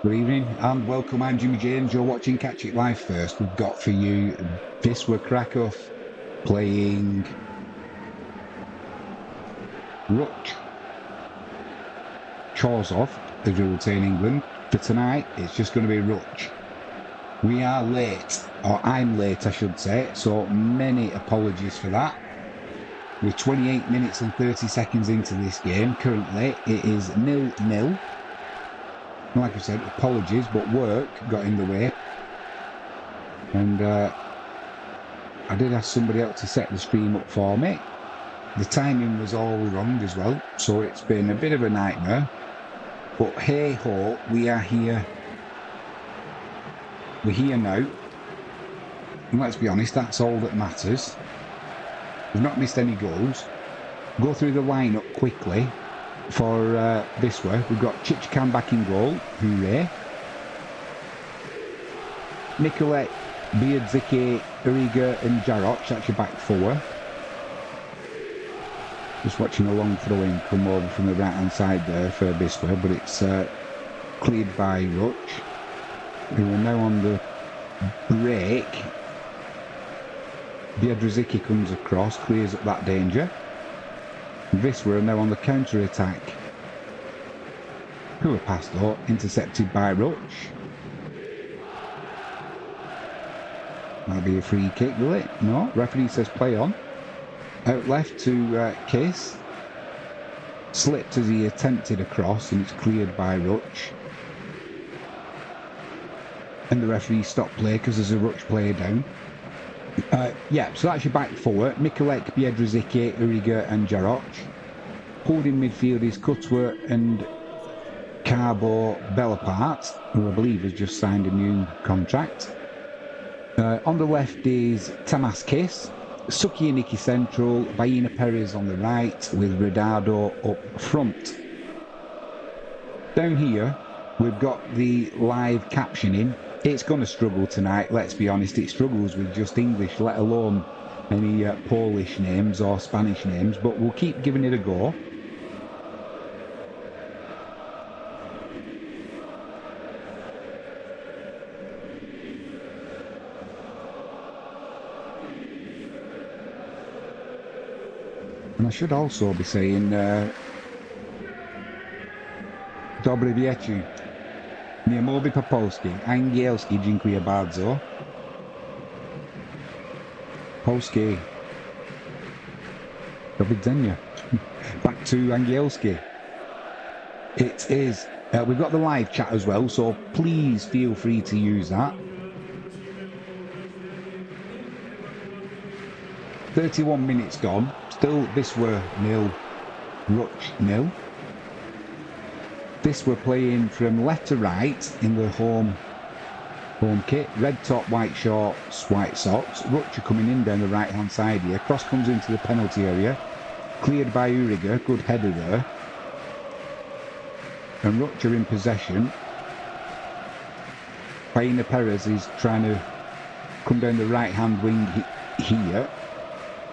Good evening and welcome. I'm Jimmy James. You're watching Catch It Live. First, we've got for you Wisla Krakow playing Ruch Chorzów, as we would say in England. For tonight, it's just going to be Ruch. We are late, or I'm late, I should say, so many apologies for that. We're 28 minutes and 30 seconds into this game. Currently, it is 0-0. Like I said, apologies, but work got in the way. And I did ask somebody else to set the stream up for me. The timing was all wrong as well, so it's been a bit of a nightmare. But hey ho, we are here. We're here now. And let's be honest, that's all that matters. We've not missed any goals. Go through the lineup quickly. For this way, we've got Chichkan back in goal, hooray. Nikolai, Beardzicki, Uriga and Jaroch, that's your back four. Just watching a long throw-in come over from the right-hand side there for Biswa, but it's cleared by Ruch, who are now on the break. Beardzicki comes across, clears up that danger. Wisla are now on the counter-attack. Who are passed though, intercepted by Ruch. That'll be a free kick, will it? No, referee says play on. Out left to Kiss. Slipped as he attempted a cross and it's cleared by Ruch. And the referee stopped play because there's a Ruch player down. Yeah, so that's your back four. Mikulek, Beardzicki, Uriga and Jaroch. Holding midfield is Kutwa and Carbo Belapart, who I believe has just signed a new contract. On the left is Tamas Kiss, Suki and Nikki central, Baina Perez on the right with Redado up front. Down here, we've got the live captioning. It's going to struggle tonight, let's be honest. It struggles with just English, let alone any Polish names or Spanish names, but we'll keep giving it a go. And I should also be saying Dobry wieczór. Nie mówię po polski. Angielski, dziękuję bardzo. Polski. Do widzenia. Back to Angielski. It is. We've got the live chat as well, so please feel free to use that. 31 minutes gone. Still, this were 0, Ruch 0. This we're playing from left to right in the home kit. Red top, white shorts, white socks. Ruch are coming in down the right hand side here. Cross comes into the penalty area. Cleared by Uriga. Good header there. And Ruch are in possession. Baina Perez is trying to come down the right hand wing here.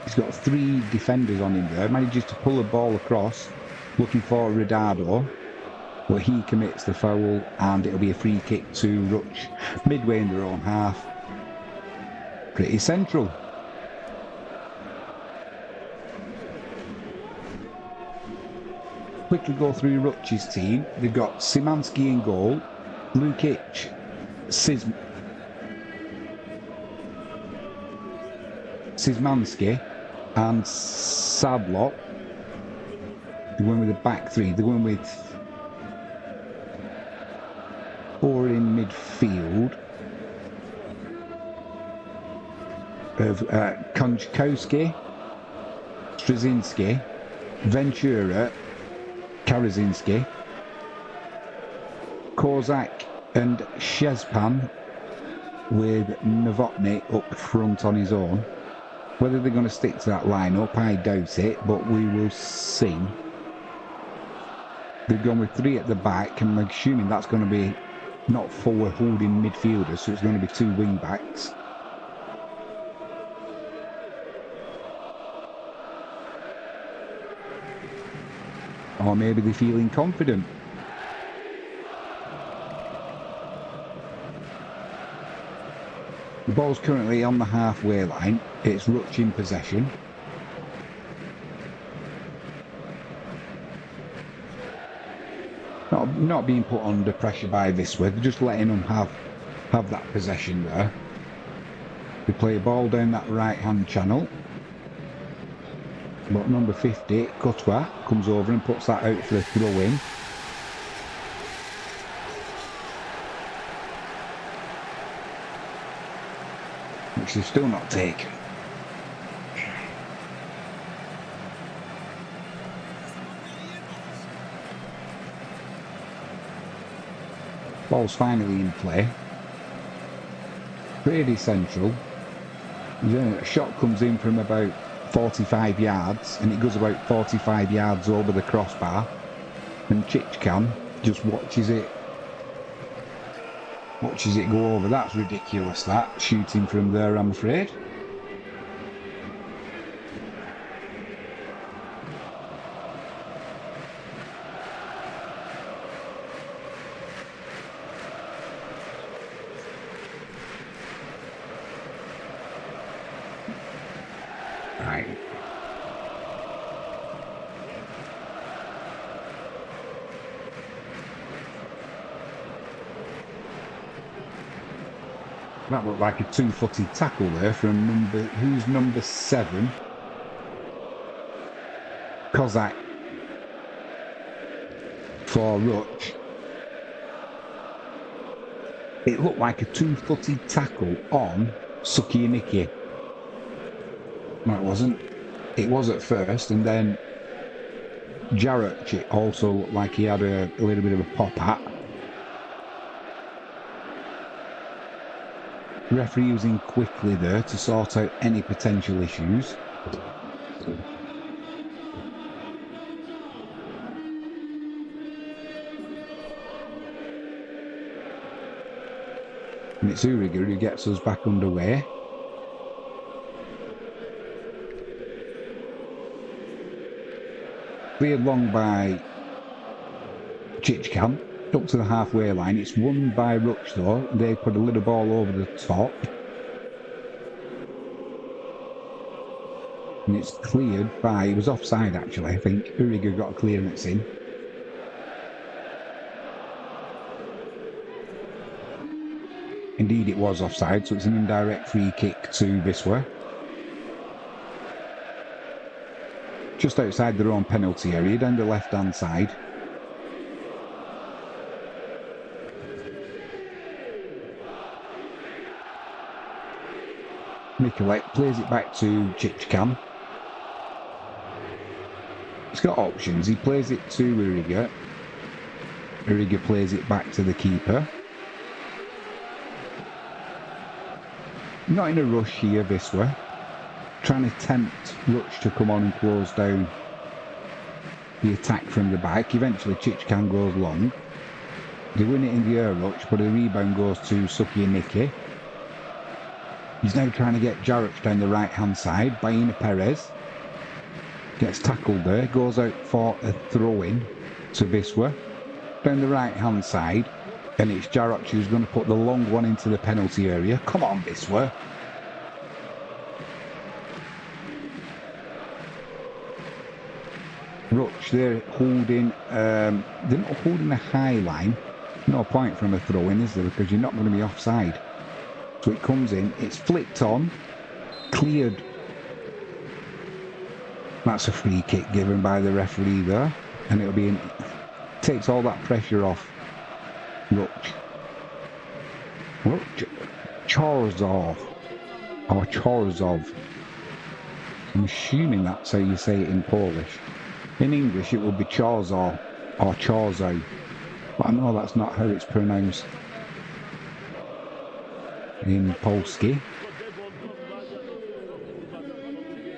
He's got 3 defenders on him there. Manages to pull the ball across. Looking for Redado. But he commits the foul and it'll be a free kick to Ruch midway in their own half. Pretty central. Quickly go through Ruch's team. They've got Szymanski in goal, Lukic, Szymanski and Sablok. They're going with the back 3. They're going with 4 in midfield of Konchkowski, Straczynski, Ventura, Karazinski, Kozak and Shezpan with Novotny up front on his own. Whether they're going to stick to that lineup, I doubt it, but we will see. They've gone with 3 at the back, and I'm assuming that's going to be not 4 holding midfielders, so it's going to be 2 wing backs. Or maybe they're feeling confident. Ball's currently on the halfway line. It's Ruch in possession. Not being put under pressure by Wisla. They're just letting them have that possession there. They play a ball down that right-hand channel. But number 50, Krakow, comes over and puts that out for the throw-in. Which they've still not taken. Ball's finally in play. Pretty central. A shot comes in from about 45 yards and it goes about 45 yards over the crossbar. And Chichkan just watches it go over. That's ridiculous, that, shooting from there, I'm afraid. Right. That looked like a two-footed tackle there from number 7? Kozak for Ruch. It looked like a two-footed tackle on Sukianiki. No, it wasn't. It was at first, and then Jarrett, it also looked like he had a little bit of a pop at. Referee using quickly there to sort out any potential issues. And it's Uriger who gets us back underway. Cleared long by Chichkan. Up to the halfway line. It's won by Ruch though. They put a little ball over the top. And it's cleared by, it was offside actually, I think. Uriger got a clearance in. Indeed it was offside, so it's an indirect free kick to Wisla. Just outside their own penalty area, down the left-hand side. Mikulek plays it back to Chichkan. He's got options. He plays it to Uriger. Uriger plays it back to the keeper. Not in a rush here, Wisla. Trying to tempt Ruch to come on and close down the attack from the back. Eventually Chichkan goes long. They win it in the air, Ruch, but a rebound goes to Sukianiki. He's now trying to get Jarrett down the right-hand side by Impaired. Gets tackled there, goes out for a throw-in to Wisla. Down the right-hand side, and it's Jarrett who's going to put the long one into the penalty area. Come on, Wisla. Ruch, they're holding, they're not holding a high line. No point from a throw-in, is there? Because you're not going to be offside. So it comes in, it's flicked on, cleared. That's a free kick given by the referee there. And it'll be takes all that pressure off Ruch Chorzów, or Chorzów. I'm assuming that's how you say it in Polish. In English it would be Chorzów or Chorzów, but I know that's not how it's pronounced in Polski.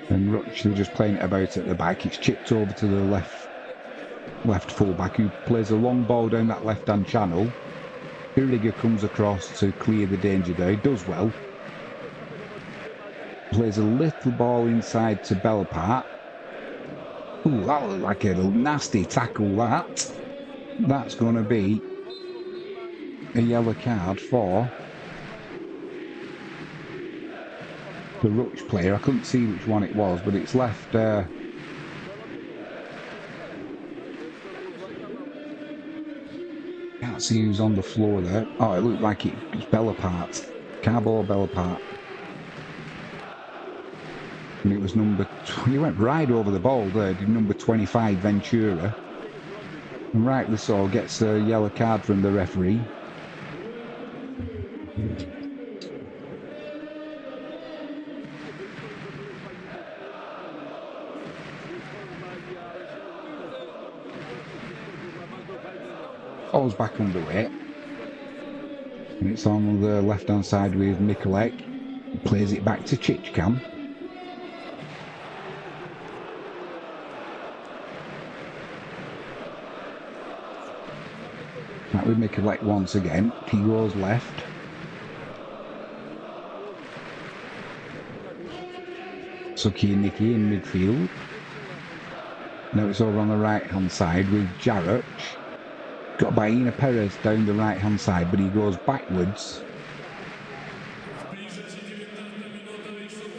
And Ruch, they're just playing it about at the back. It's chipped over to the left fullback, who plays a long ball down that left-hand channel. Uriger comes across to clear the danger there. He does well. Plays a little ball inside to Belpart. Ooh, that looked like a nasty tackle, that. That's going to be a yellow card for the Ruch player. I couldn't see which one it was, but it's left... Can't see who's on the floor there. Oh, it looked like it's Belapart. Carball Belapart. And it was number... He went right over the ball there, did number 25, Ventura. And rightly so, gets a yellow card from the referee. Ball's back underway. And it's on the left-hand side with Mikulek. Plays it back to Chichkam. Back with Mikulek once again. He goes left. Suki and Nicky in midfield. Now it's over on the right-hand side with Jarrett. Got by Ina Perez down the right hand side, but he goes backwards.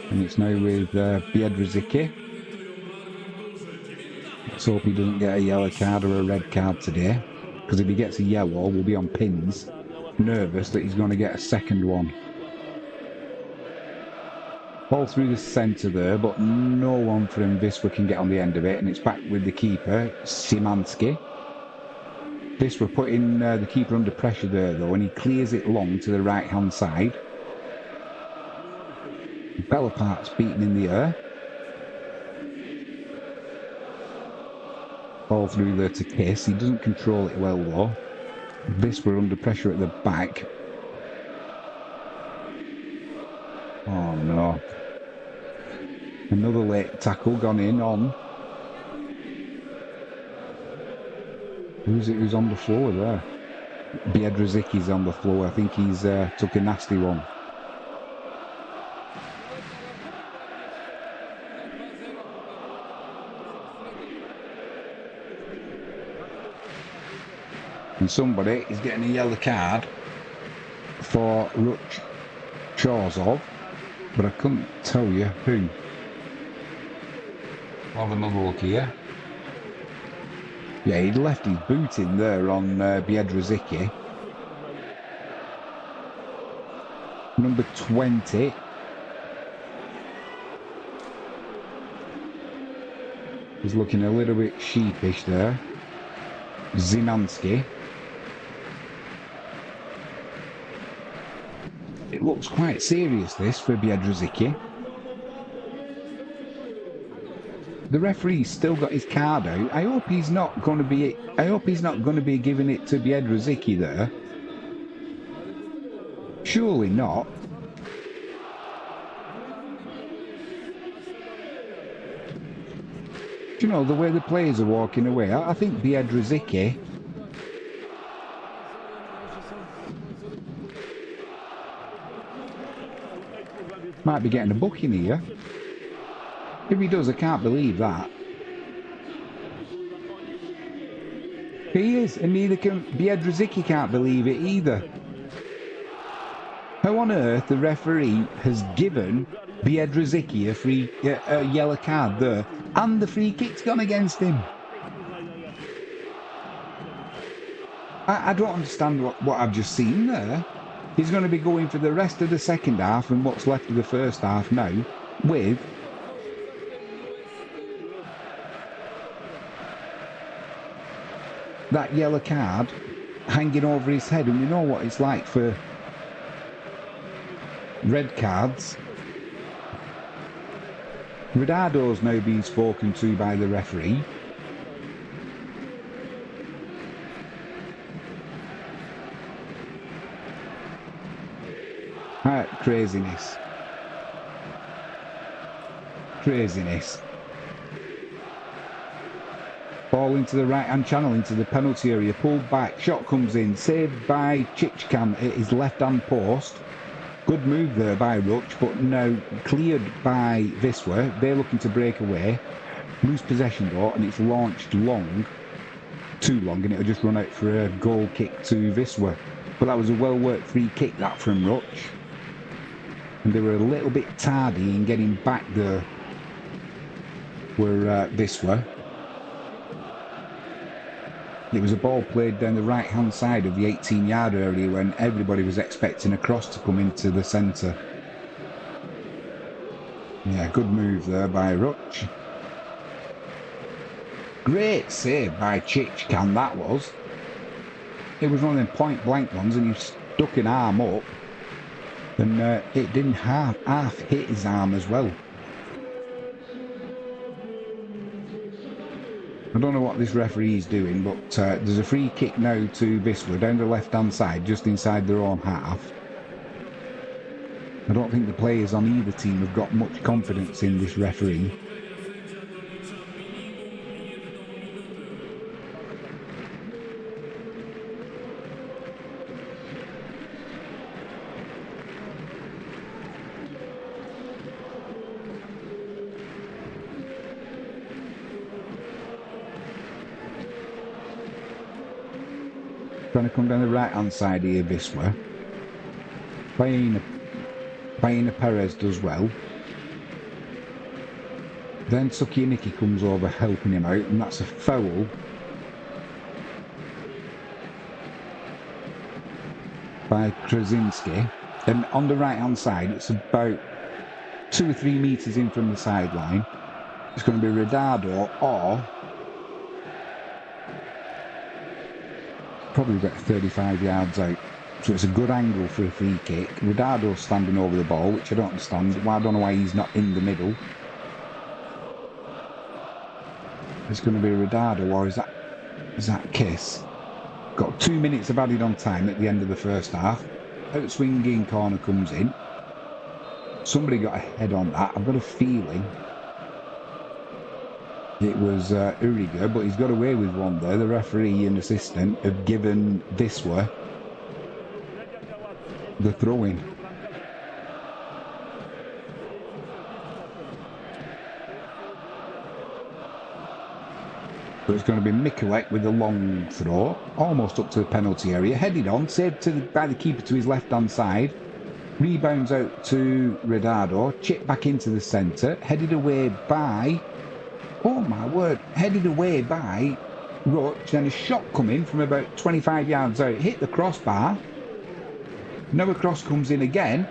And it's now with Biedrzycki. Let's hope he doesn't get a yellow card or a red card today, because if he gets a yellow, we'll be on pins. Nervous that he's going to get a second one. Ball through the centre there, but no one from Wisla can get on the end of it, and it's back with the keeper, Szymanski. This we're putting the keeper under pressure there though, and he clears it long to the right hand side. Belapart's beaten in the air. Ball through there to Kiss. He doesn't control it well though. This we're under pressure at the back. Oh no. Another late tackle gone in on. Who's it who's on the floor there? Biedrzycki's on the floor. I think he's took a nasty one. And somebody is getting a yellow card for Ruch Chorzów, but I couldn't tell you who. I'll have another look here. Yeah, he'd left his boot in there on Biedrzycki. Number 20. He's looking a little bit sheepish there. Szymanski. It looks quite serious this for Biedrzycki. The referee's still got his card out. I hope he's not going to be giving it to Biedrzycki there. Surely not. Do you know the way the players are walking away? I think Biedrzycki might be getting a booking here. If he does, I can't believe that. He is, and neither can Biedrzycki can't believe it either. How on earth the referee has given Biedrzycki a yellow card there, and the free kick's gone against him? I don't understand what I've just seen there. He's going to be going for the rest of the second half and what's left of the first half now with that yellow card hanging over his head, and we know what it's like for red cards. Ridardo's now being spoken to by the referee. Craziness. Craziness. Ball into the right-hand channel, into the penalty area, pulled back, shot comes in, saved by Chichkam at his left-hand post. Good move there by Ruch, but now cleared by Wisla. They're looking to break away. Lose possession though, and it's launched long. Too long, and it'll just run out for a goal kick to Wisla. But that was a well-worked free kick, that, from Ruch. and they were a little bit tardy in getting back there. Were Wisla. It was a ball played down the right-hand side of the 18-yard area when everybody was expecting a cross to come into the centre. Yeah, good move there by Ruch. Great save by Chichkan, that was. It was one of them point-blank ones, and he stuck an arm up, and it didn't half hit his arm as well. I don't know what this referee is doing, but there's a free kick now to Wisla down the left-hand side, just inside their own half. I don't think the players on either team have got much confidence in this referee. Trying to come down the right-hand side here, Wisla. Paying Perez does well. Then Sukianiki comes over helping him out, and that's a foul. By Krasinski. And on the right-hand side, it's about 2 or 3 metres in from the sideline. It's going to be Redado or probably about 35 yards out. So it's a good angle for a free kick. Redado's standing over the ball, which I don't understand. I don't know why he's not in the middle. It's going to be Redado, or is that Kiss? Got 2 minutes of added on time at the end of the first half. Out swinging corner comes in. Somebody got a head on that. I've got a feeling it was Uriga, but he's got away with one there. The referee and assistant have given Wisla the throw-in. So it's going to be Mikulek with a long throw, almost up to the penalty area, headed on, saved by the keeper to his left-hand side, rebounds out to Redado, chipped back into the centre, headed away by, oh my word, headed away by Ruch, then a shot coming from about 25 yards out, hit the crossbar, now a cross comes in again,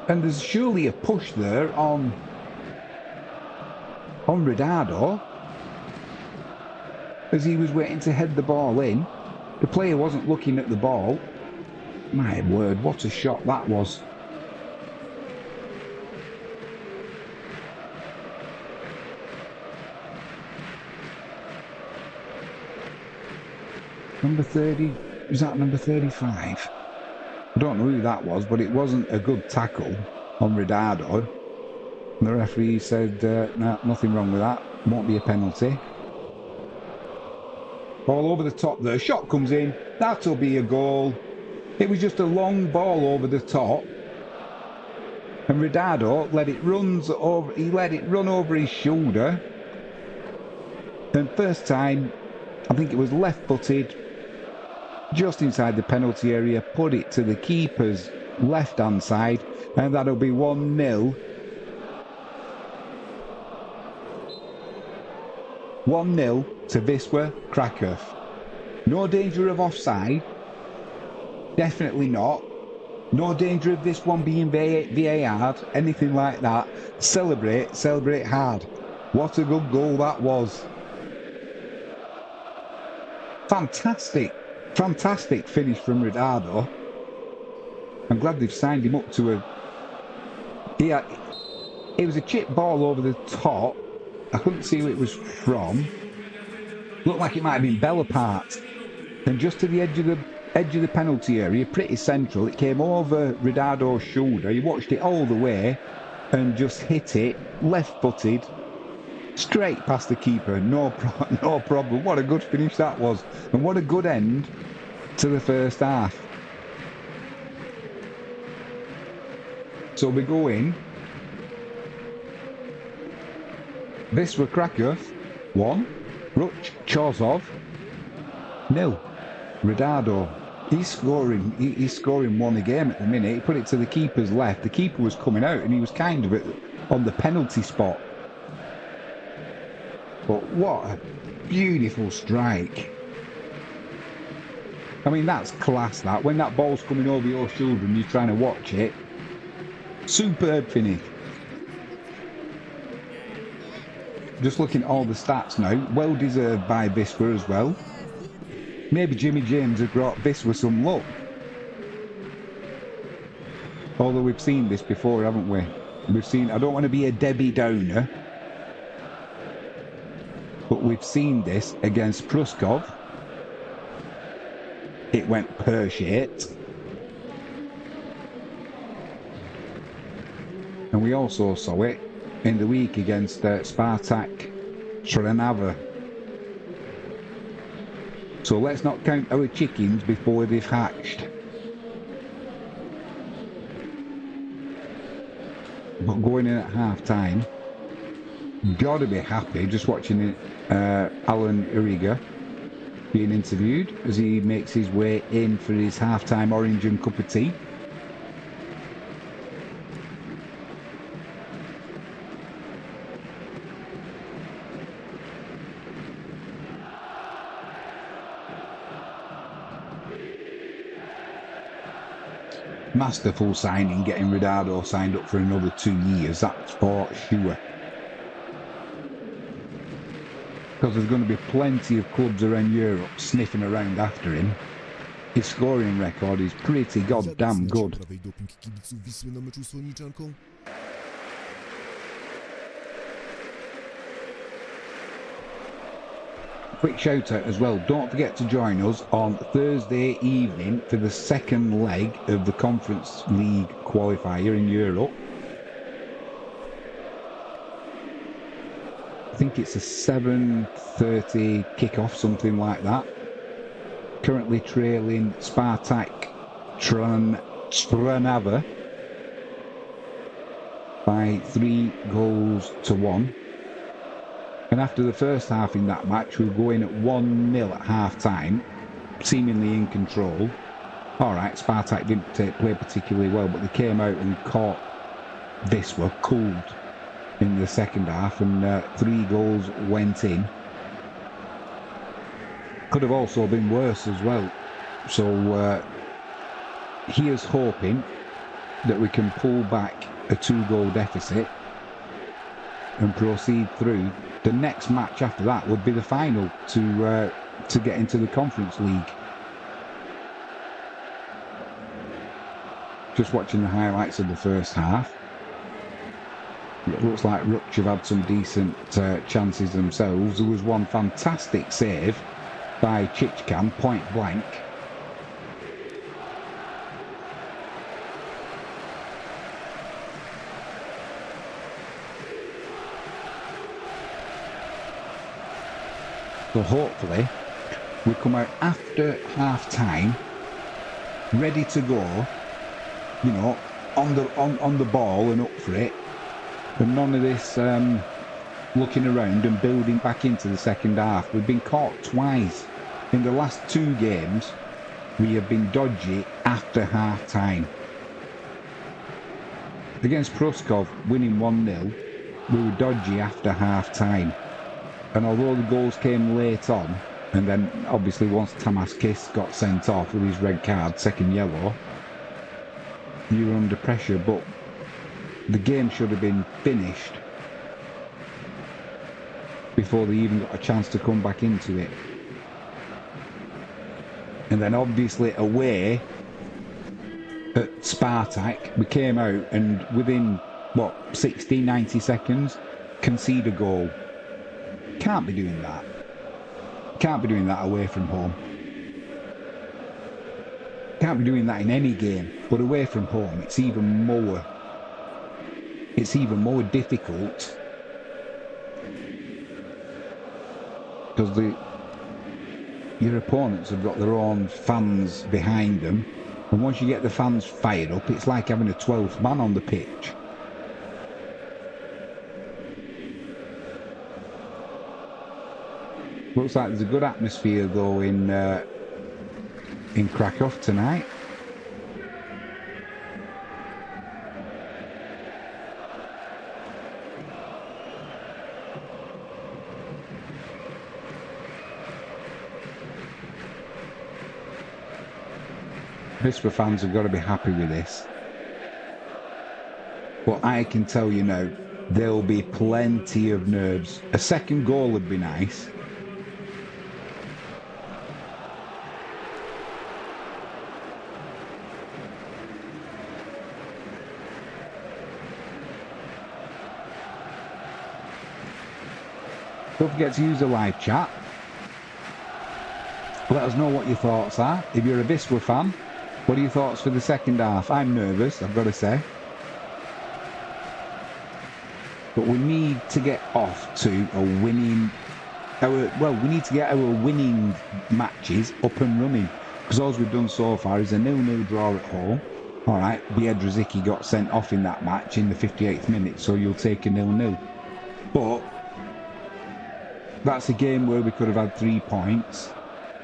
and there's surely a push there on Redado, as he was waiting to head the ball in. The player wasn't looking at the ball. My word, what a shot that was. Number 30, is that number 35? I don't know who that was, but it wasn't a good tackle on Redado. The referee said, no, nothing wrong with that, won't be a penalty. Ball over the top there, shot comes in, that'll be a goal. It was just a long ball over the top, and Redado let it run over his shoulder, and first time, I think it was left-footed, just inside the penalty area, put it to the keeper's left-hand side, and that'll be 1-0. 1-0 to Wisla Krakow. No danger of offside. Definitely not. No danger of this one being VAR, anything like that. Celebrate hard. What a good goal that was. Fantastic finish from Redado. I'm glad they've signed him up to a... Yeah, it was a chip ball over the top. I couldn't see who it was from. Looked like it might have been Bellapart. And just to the edge of the penalty area, pretty central, it came over Redado's shoulder. He watched it all the way and just hit it, left-footed, straight past the keeper. No problem. What a good finish that was. And what a good end to the first half. So we go in. Wisla Krakow 1, Ruch Chorzów 0. Redado He's scoring one a game at the minute. He put it to the keeper's left. The keeper was coming out and he was kind of on the penalty spot. But what a beautiful strike. I mean, that's class, that. When that ball's coming over your shoulder and you're trying to watch it. Superb finish. Just looking at all the stats now. Well deserved by Wisla as well. Maybe Jimmy James has brought Wisla some luck. Although we've seen this before, haven't we? We've seen, I don't want to be a Debbie Downer, but we've seen this against Pruskov. It went pear-shaped. And we also saw it in the week against Spartak Trnava. So let's not count our chickens before they've hatched. But going in at half-time, gotta be happy just watching Alan Uriga being interviewed as he makes his way in for his half-time orange and cup of tea. Masterful signing, getting Ronaldo signed up for another 2 years, that's for sure. Because there's going to be plenty of clubs around Europe sniffing around after him. His scoring record is pretty goddamn good. Quick shout out as well, don't forget to join us on Thursday evening for the second leg of the Conference League qualifier in Europe. I think it's a 7:30 kickoff, something like that. Currently trailing Spartak Trnava by 3-1. And after the first half in that match, we were going at 1-0 at half-time, seemingly in control. Alright, Spartak didn't play particularly well, but they came out and caught Wisla cooled in the second half, and 3 goals went in. Could have also been worse as well. So here's hoping that we can pull back a 2-goal deficit and proceed through. The next match after that would be the final to get into the Conference League. Just watching the highlights of the first half. It looks like Ruch have had some decent chances themselves. There was one fantastic save by Chichkan, point blank. So hopefully we come out after half-time ready to go, you know, on the ball and up for it, and none of this looking around and building back into the second half. We've been caught twice in the last 2 games. We have been dodgy after half-time. Against Pruskov, winning 1-0, we were dodgy after half-time. And although the goals came late on, and then obviously once Tamas Kiss got sent off with his red card, second yellow, you were under pressure, but the game should have been finished before they even got a chance to come back into it. And then obviously away at Spartak, we came out and within, 60, 90 seconds, concede a goal. Can't be doing that. Can't be doing that away from home. Can't be doing that in any game, but away from home it's even more difficult, because your opponents have got their own fans behind them, and once you get the fans fired up, it's like having a 12th man on the pitch. Looks like there's a good atmosphere though in in Krakow tonight. Wisla fans have got to be happy with this. But I can tell you now, there'll be plenty of nerves. A second goal would be nice. Don't forget to use the live chat. Let us know what your thoughts are. If you're a Wisla fan, what are your thoughts for the second half? I'm nervous, I've got to say. But we need to get off to a winning... we need to get our winning matches up and running. Because all we've done so far is a 0-0 draw at home. Alright, Biedrzycki got sent off in that match in the 58th minute, so you'll take a 0-0. But that's a game where we could have had 3 points.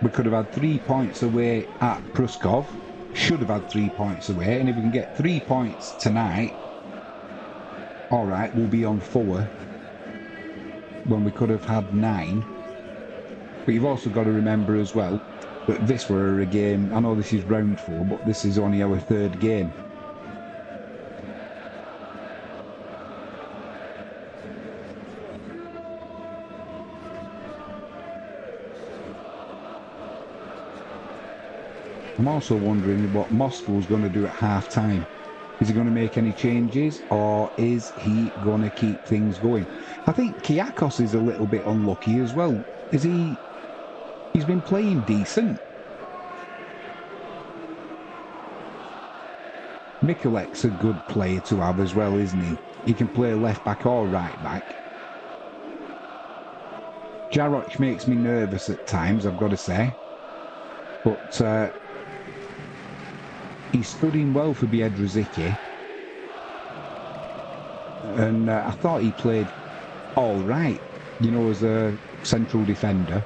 We could have had 3 points away at Pruskov. Should have had 3 points away. And if we can get 3 points tonight, alright, we'll be on 4 when we could have had 9. But you've also got to remember as well that Wisla are a game, I know this is round 4, but this is only our 3rd game. I'm also wondering what Moscow's going to do at half-time. Is he going to make any changes, or is he going to keep things going? I think Kyakos is a little bit unlucky as well. Is he... He's been playing decent. Mikulek's a good player to have as well, isn't he? He can play left back or right back. Jaroch makes me nervous at times, I've got to say. But he stood in well for Biedrzycki. And I thought he played all right, you know, as a central defender.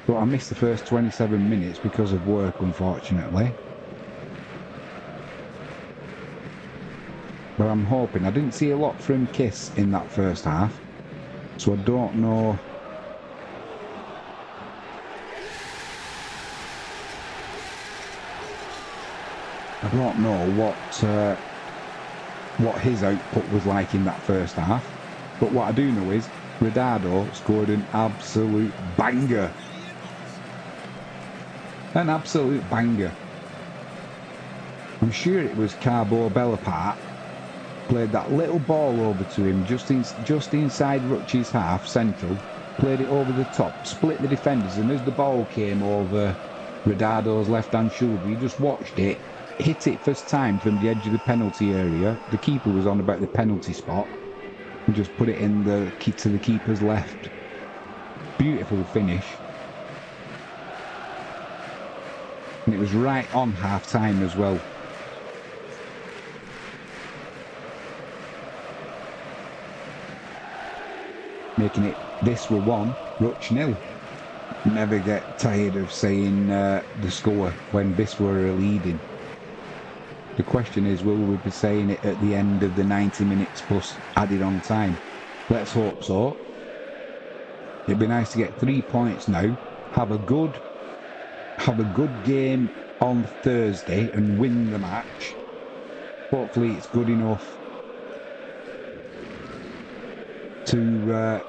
But I missed the first 27 minutes because of work, unfortunately. But I'm hoping. I didn't see a lot from Kiss in that first half, so I don't know. I don't know what his output was like in that first half. But what I do know is Redardo scored an absolute banger. An absolute banger. I'm sure it was Carbo Belapart played that little ball over to him just inside Ruch's half, central, played it over the top, split the defenders, and as the ball came over Redardo's left-hand shoulder, he just watched it, hit it first time from the edge of the penalty area. The keeper was on about the penalty spot, and just put it in to the keeper's left. Beautiful finish. And it was right on half-time as well. Making it Wisla 1, Ruch 0. Never get tired of saying the score when Wisla are leading. The question is, will we be saying it at the end of the 90 minutes plus added on time? Let's hope so. It'd be nice to get 3 points now, have a good game on Thursday and win the match. Hopefully it's good enough to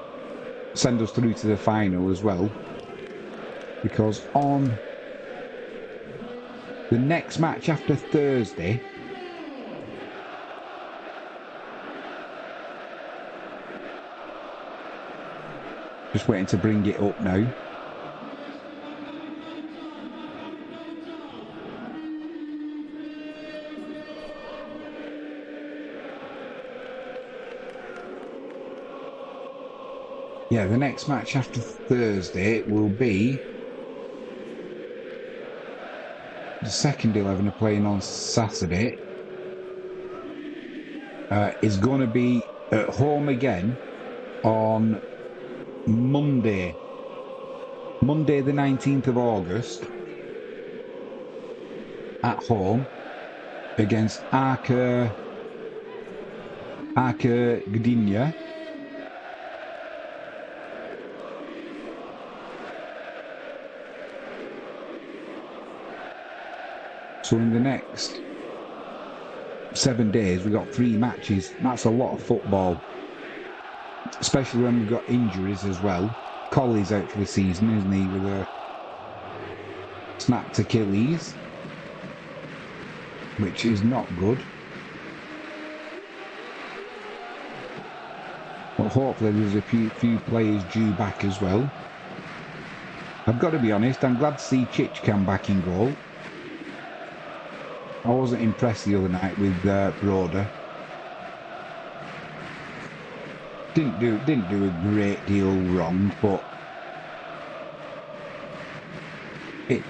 send us through to the final as well, because on the next match after Thursday just waiting to bring it up now. Yeah, the next match after Thursday will be the second 11 are playing on Saturday. Is going to be at home again on Monday. Monday the 19th of August at home against Arka Gdynia. So in the next 7 days, we've got 3 matches. That's a lot of football, especially when we've got injuries as well. Colley's out for the season, isn't he, with a snapped Achilles, which is not good. But hopefully there's a few players due back as well. I've got to be honest, I'm glad to see Chichkan back in goal. I wasn't impressed the other night with Broder. Didn't do a great deal wrong, but it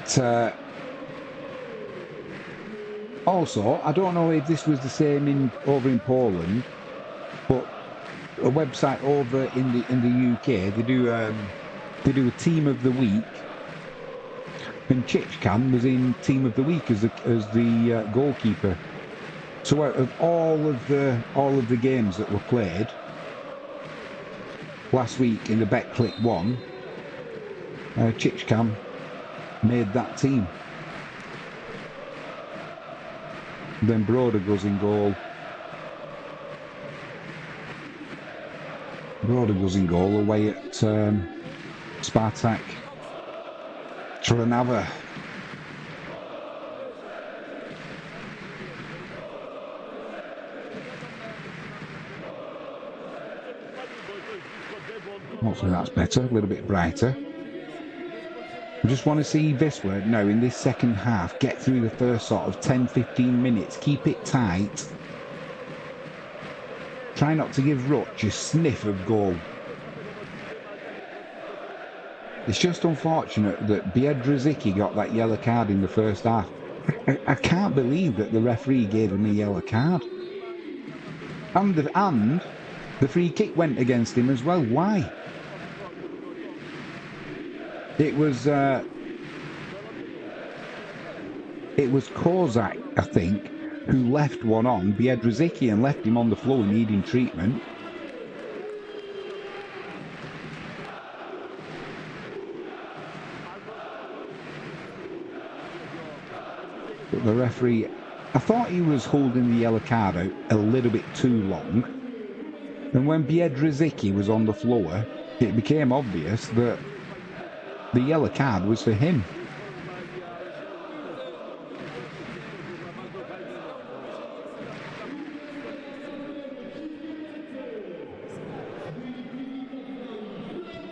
also, I don't know if this was the same over in Poland, but a website over in the UK, they do a team of the week, and Chichkan was in team of the week as the goalkeeper. So out of all of the games that were played last week in the Betclic one, Chichkan made that team. Then Broder goes in goal. Broder goes in goal away at Spartak Trnava. Hopefully that's better, a little bit brighter. I just want to see Wisla now in this second half get through the first sort of 10-15 minutes, keep it tight. Try not to give Ruch a sniff of goal. It's just unfortunate that Biedrzycki got that yellow card in the first half. I can't believe that the referee gave him a yellow card. And the free kick went against him as well. Why? It was Kozak, I think, who left one on Biedrzycki and left him on the floor needing treatment. But the referee, I thought he was holding the yellow card out a little bit too long. And when Biedrzycki was on the floor, it became obvious that the yellow card was for him.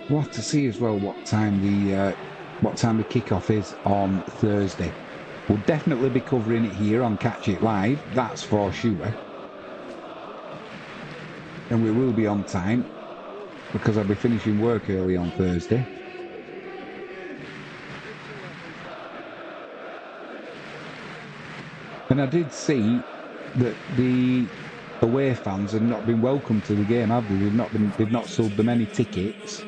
We'll have to see as well what time the kickoff is on Thursday. We'll definitely be covering it here on Catch It Live, that's for sure. And we will be on time because I'll be finishing work early on Thursday. And I did see that the away fans had not been welcome to the game, have they? They've not sold them any tickets,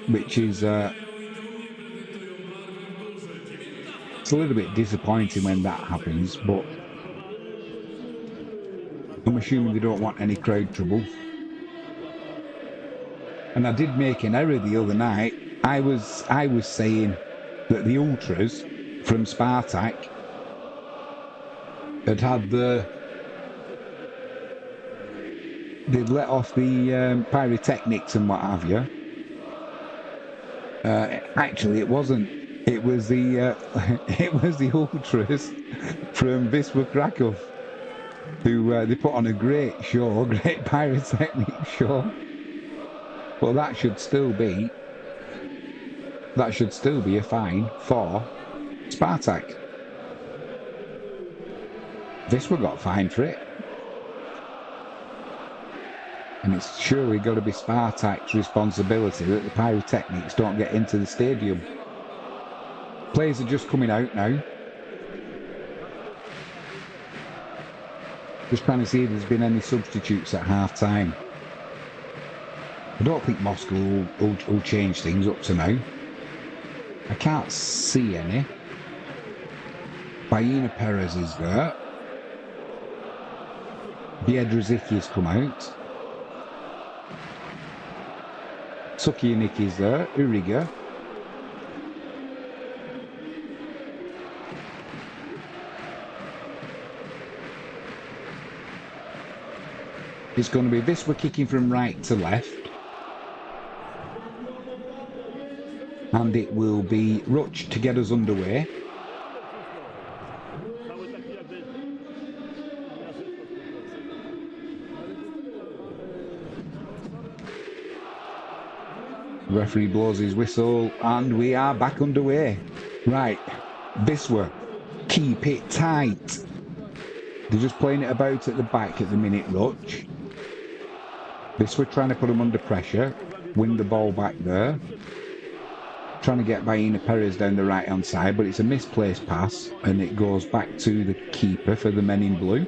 which is it's a little bit disappointing when that happens, but I'm assuming they don't want any crowd trouble. And I did make an error the other night. I was saying that the ultras from Spartak had they'd let off the pyrotechnics and what have you. Actually, it wasn't. It was the ultras from Wisla Krakow who they put on a great show, great pyrotechnic show. But that should still be a fine for Spartak. Wisla got fined for it. And it's surely got to be Spartak's responsibility that the pyrotechnics don't get into the stadium. Players are just coming out now. Just trying to see if there's been any substitutes at half time. I don't think Moscow will change things up to now. I can't see any. Baina Perez is there. Biedrzycki's come out. Sukianiki's there. Uriga. It's going to be Wisla kicking from right to left. And it will be Ruch to get us underway. The referee blows his whistle and we are back underway. Right, Wisla, keep it tight. They're just playing it about at the back at the minute, Ruch. Wisla trying to put them under pressure, win the ball back there. Trying to get Baina Perez down the right hand side, but it's a misplaced pass and it goes back to the keeper for the men in blue.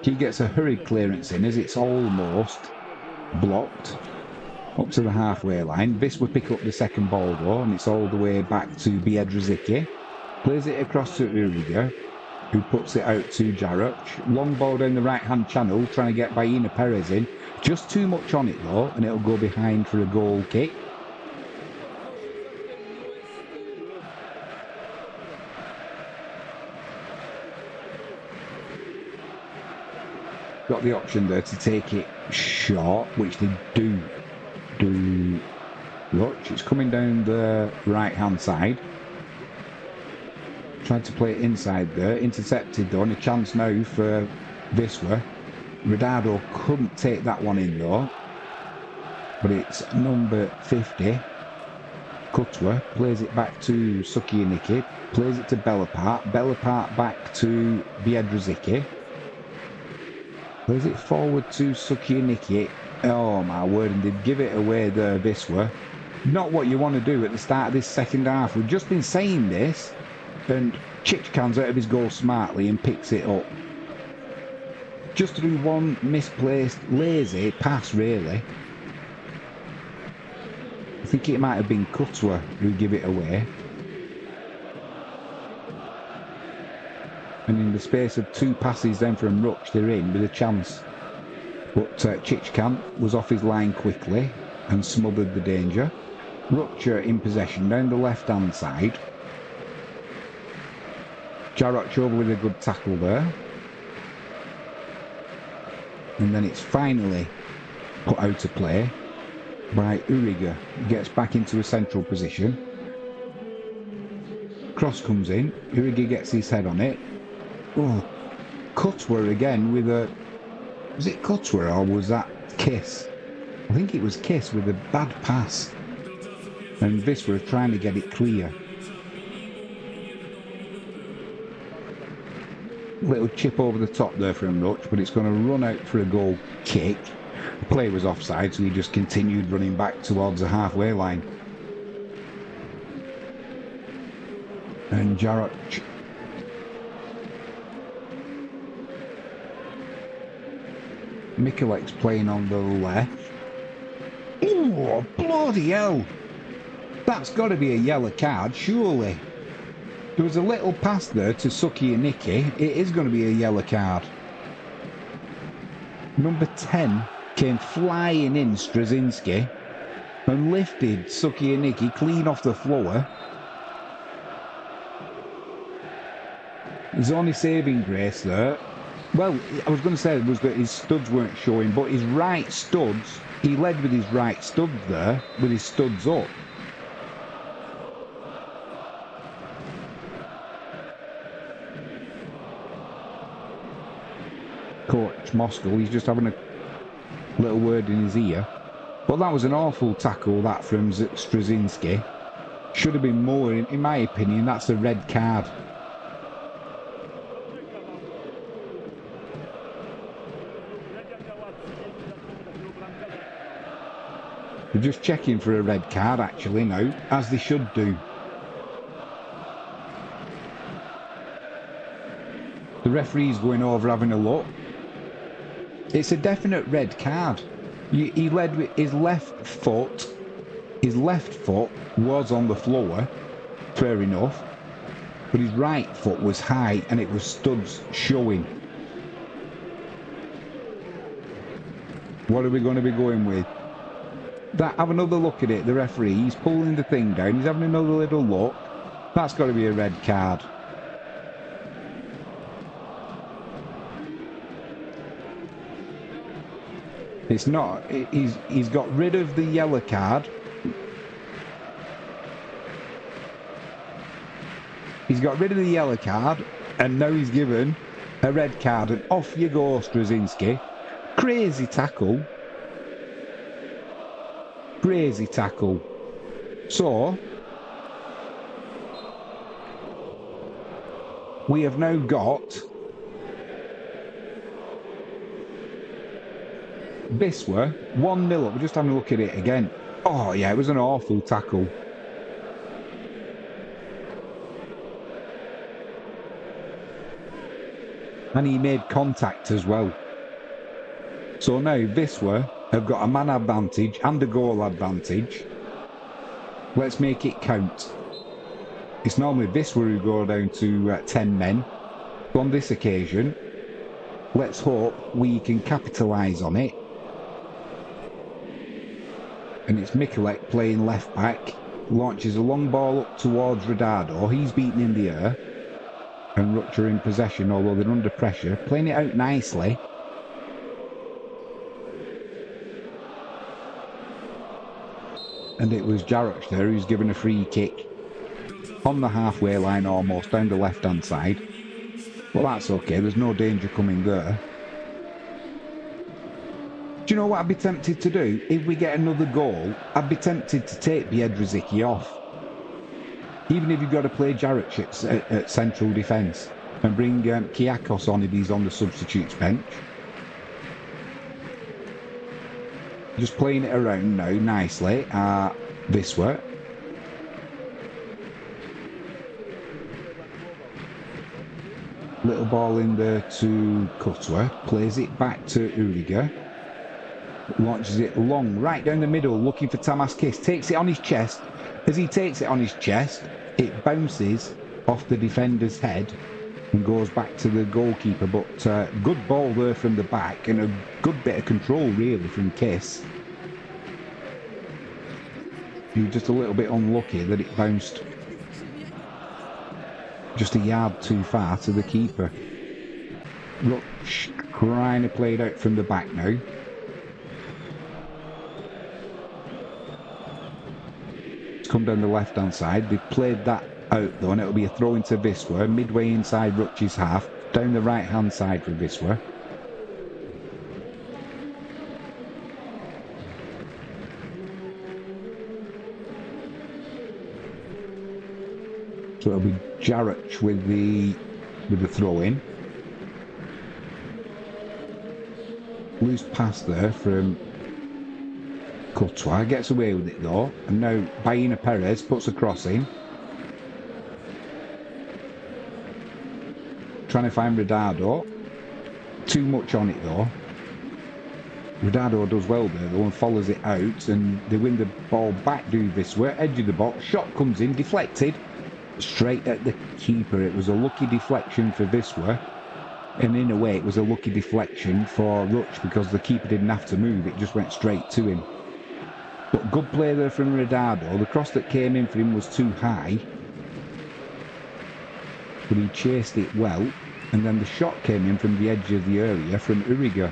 He gets a hurried clearance in as it's almost blocked up to the halfway line. Wisla pick up the second ball though, and it's all the way back to Biedrzycki. Plays it across to Uriga, who puts it out to Jaroch. Long ball down the right hand channel, trying to get Baina Perez in. Just too much on it though, and it'll go behind for a goal kick. Got the option there to take it short, which they do Ruch. It's coming down the right hand side. Tried to play it inside there, intercepted though, and a chance now for Wisla. Rodado couldn't take that one in though, but it's number 50. Cutwa plays it back to Sukianiki, plays it to Belapart. Belapart back to Biedrzycki. Plays it forward to Sukianiki. Oh my word, and they'd give it away there, Wisla. Not what you want to do at the start of this second half. We've just been saying this, and Chichkan's out of his goal smartly and picks it up. Just through one misplaced, lazy pass, really. I think it might have been Cutwa who give it away. And in the space of two passes then from Ruch, they're in with a chance. But Chichkan was off his line quickly and smothered the danger. Ruch in possession down the left-hand side. Jaroch over with a good tackle there. And then it's finally put out of play by Uriga. He gets back into a central position. Cross comes in. Uriga gets his head on it. Oh, Cutwa again with a... Was it Cutwa or was that Kiss? I think it was Kiss with a bad pass. And Wisla trying to get it clear. Little chip over the top there from Ruch, but it's going to run out for a goal kick. The play was offside, so he just continued running back towards the halfway line. And Jaroch Mikulec's playing on the left. Oh, bloody hell! That's got to be a yellow card, surely. There was a little pass there to Sukianiki. It is going to be a yellow card. Number 10 came flying in, Straczynski, and lifted Sukianiki clean off the floor. His only saving grace there. Well, I was going to say was that his studs weren't showing, but his right studs, he led with his right studs there, with his studs up. Coach Moscow, he's just having a little word in his ear. But that was an awful tackle, that from Straczynski. Should have been more, in my opinion. That's a red card. They're just checking for a red card actually now, as they should do. The referee's going over having a look. It's a definite red card. He led with his left foot. His left foot was on the floor, fair enough. But his right foot was high and it was studs showing. What are we going to be going with? Have another look at it. The referee, he's pulling the thing down. He's having another little look. That's got to be a red card. It's not. He's got rid of the yellow card. He's got rid of the yellow card, and now he's given a red card, and off you go, Straczynski. Crazy tackle. Crazy tackle. So, we have now got Wisla 1-0 up. We're just having a look at it again. Oh yeah, it was an awful tackle. And he made contact as well. So now Wisla have got a man advantage and a goal advantage. Let's make it count. It's normally Wisla who go down to 10 men. But on this occasion, let's hope we can capitalise on it. And it's Mikulek playing left back. Launches a long ball up towards Radado. He's beaten in the air. And Ruch are in possession, although they're under pressure. Playing it out nicely. And it was Jaroch there who's given a free kick. On the halfway line almost, down the left-hand side. Well, that's okay. There's no danger coming there. Do you know what I'd be tempted to do? If we get another goal, I'd be tempted to take Biedrzycki off. Even if you've got to play Jaroch at central defence and bring Kiakos on if he's on the substitutes bench. Just playing it around now nicely. Wisla. Little ball in there to Cutler. Plays it back to Uriga. Launches it long, right down the middle, looking for Tamas Kiss. Takes it on his chest. As he takes it on his chest, it bounces off the defender's head and goes back to the goalkeeper. But good ball there from the back and a good bit of control really from Kiss. He was just a little bit unlucky that it bounced just a yard too far to the keeper. Ruch trying to play it out from the back now. Come down the left hand side. They've played that out though, and it'll be a throw into Wisla midway inside Ruch's half, down the right hand side for Wisla. So it'll be Jaroch with the throw in. Loose pass there from Courtois, gets away with it though, and now Baina Perez puts a cross in. Trying to find Radado. Too much on it though. Radado does well there though and follows it out, and they win the ball back to Wisla, edge of the box, shot comes in, deflected, straight at the keeper. It was a lucky deflection for Wisla, and in a way it was a lucky deflection for Ruch because the keeper didn't have to move, it just went straight to him. But good play there from Radado. The cross that came in for him was too high, but he chased it well, and then the shot came in from the edge of the area from Uriga.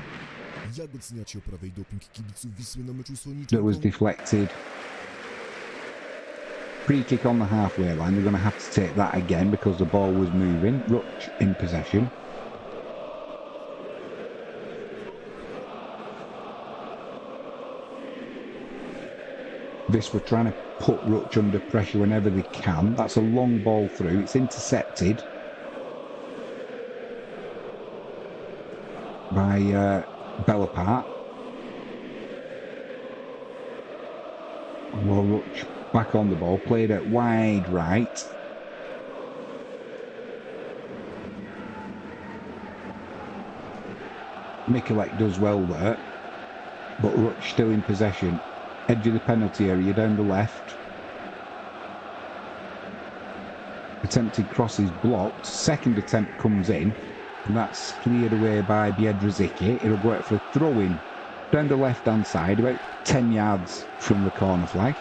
That was deflected. Free kick on the halfway line. They're going to have to take that again because the ball was moving. Ruch in possession. Wisla trying to put Ruch under pressure whenever they can. That's a long ball through. It's intercepted by Belapart. Well, Ruch back on the ball. Played it wide right. Mikulek does well there, but Ruch still in possession. Edge of the penalty area down the left. Attempted cross is blocked. Second attempt comes in. And that's cleared away by Biedrzycki. It'll go out for a throw-in down the left-hand side, about 10 yards from the corner flag.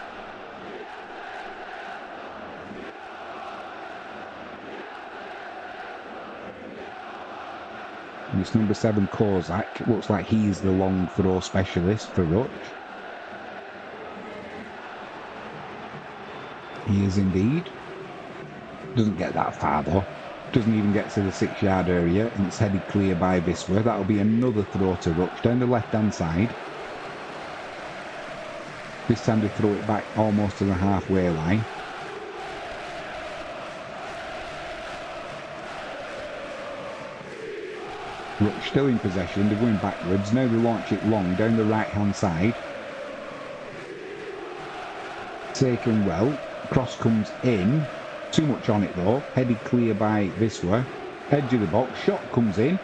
And it's number 7, Kozak. Looks like he's the long throw specialist for Ruch. He is indeed. Doesn't get that far though. Doesn't even get to the 6-yard area, and it's headed clear by Wisla. That'll be another throw to Ruch down the left-hand side. This time they throw it back almost to the halfway line. Ruch still in possession, they're going backwards. Now they launch it long down the right-hand side. Taken well. Cross comes in. Too much on it though. Headed clear by Wisla. Edge of the box. Shot comes in.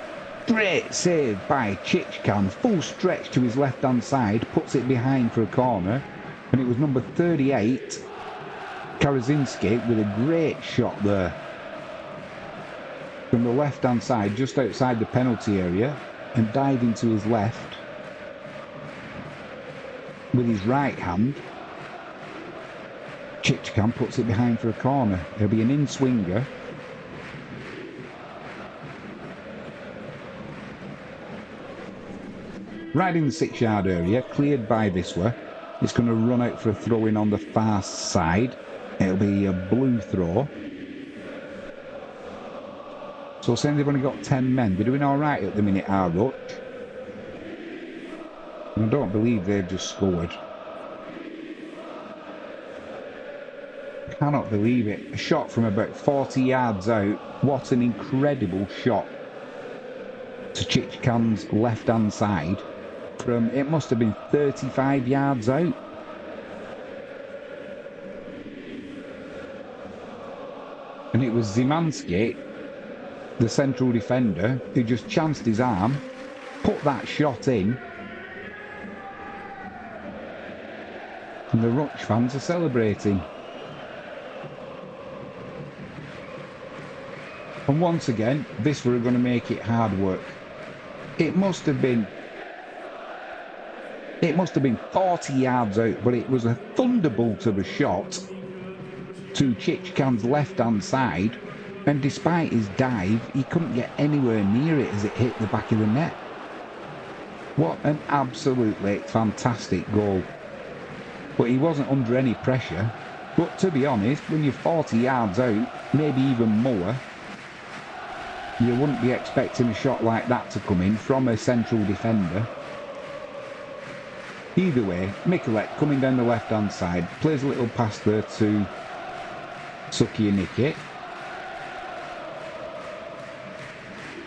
Great save by Chichkan. Full stretch to his left-hand side. Puts it behind for a corner. And it was number 38, Karazinski, with a great shot there. From the left-hand side, just outside the penalty area. And diving to his left. With his right hand. Chichkan puts it behind for a corner. It'll be an in-swinger. Right in the 6-yard area, cleared by Wisla. It's going to run out for a throw-in on the far side. It'll be a blue throw. So saying they've only got 10 men. They're doing alright at the minute, Ruch. And I don't believe they've just scored. Cannot believe it. A shot from about 40 yards out. What an incredible shot to Chichkan's left-hand side from, it must have been 35 yards out. And it was Zimanski, the central defender, who just chanced his arm, put that shot in, and the Ruch fans are celebrating. And once again, Wisla are going to make it hard work. It must have been 40 yards out, but it was a thunderbolt of a shot to Chichkan's left-hand side, and despite his dive, he couldn't get anywhere near it as it hit the back of the net. What an absolutely fantastic goal. But he wasn't under any pressure. But to be honest, when you're 40 yards out, maybe even more, you wouldn't be expecting a shot like that to come in from a central defender. Either way, Mikulek coming down the left-hand side, plays a little pass there to Sukianiki.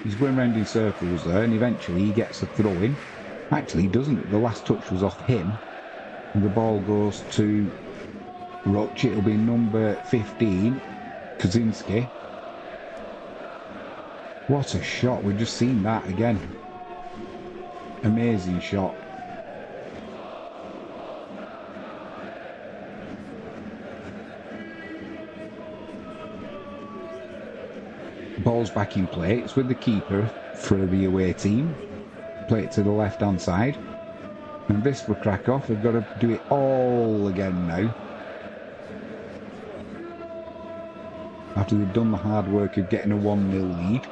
He's going round in circles there, and eventually he gets a throw in. Actually, he doesn't. The last touch was off him. And the ball goes to Ruch. It'll be number 15, Kaczynski. What a shot. We've just seen that again. Amazing shot. Ball's back in play. It's with the keeper for the away team. Play it to the left-hand side. And Wisla Krakow have got to do it all again now. After they've done the hard work of getting a 1-0 lead.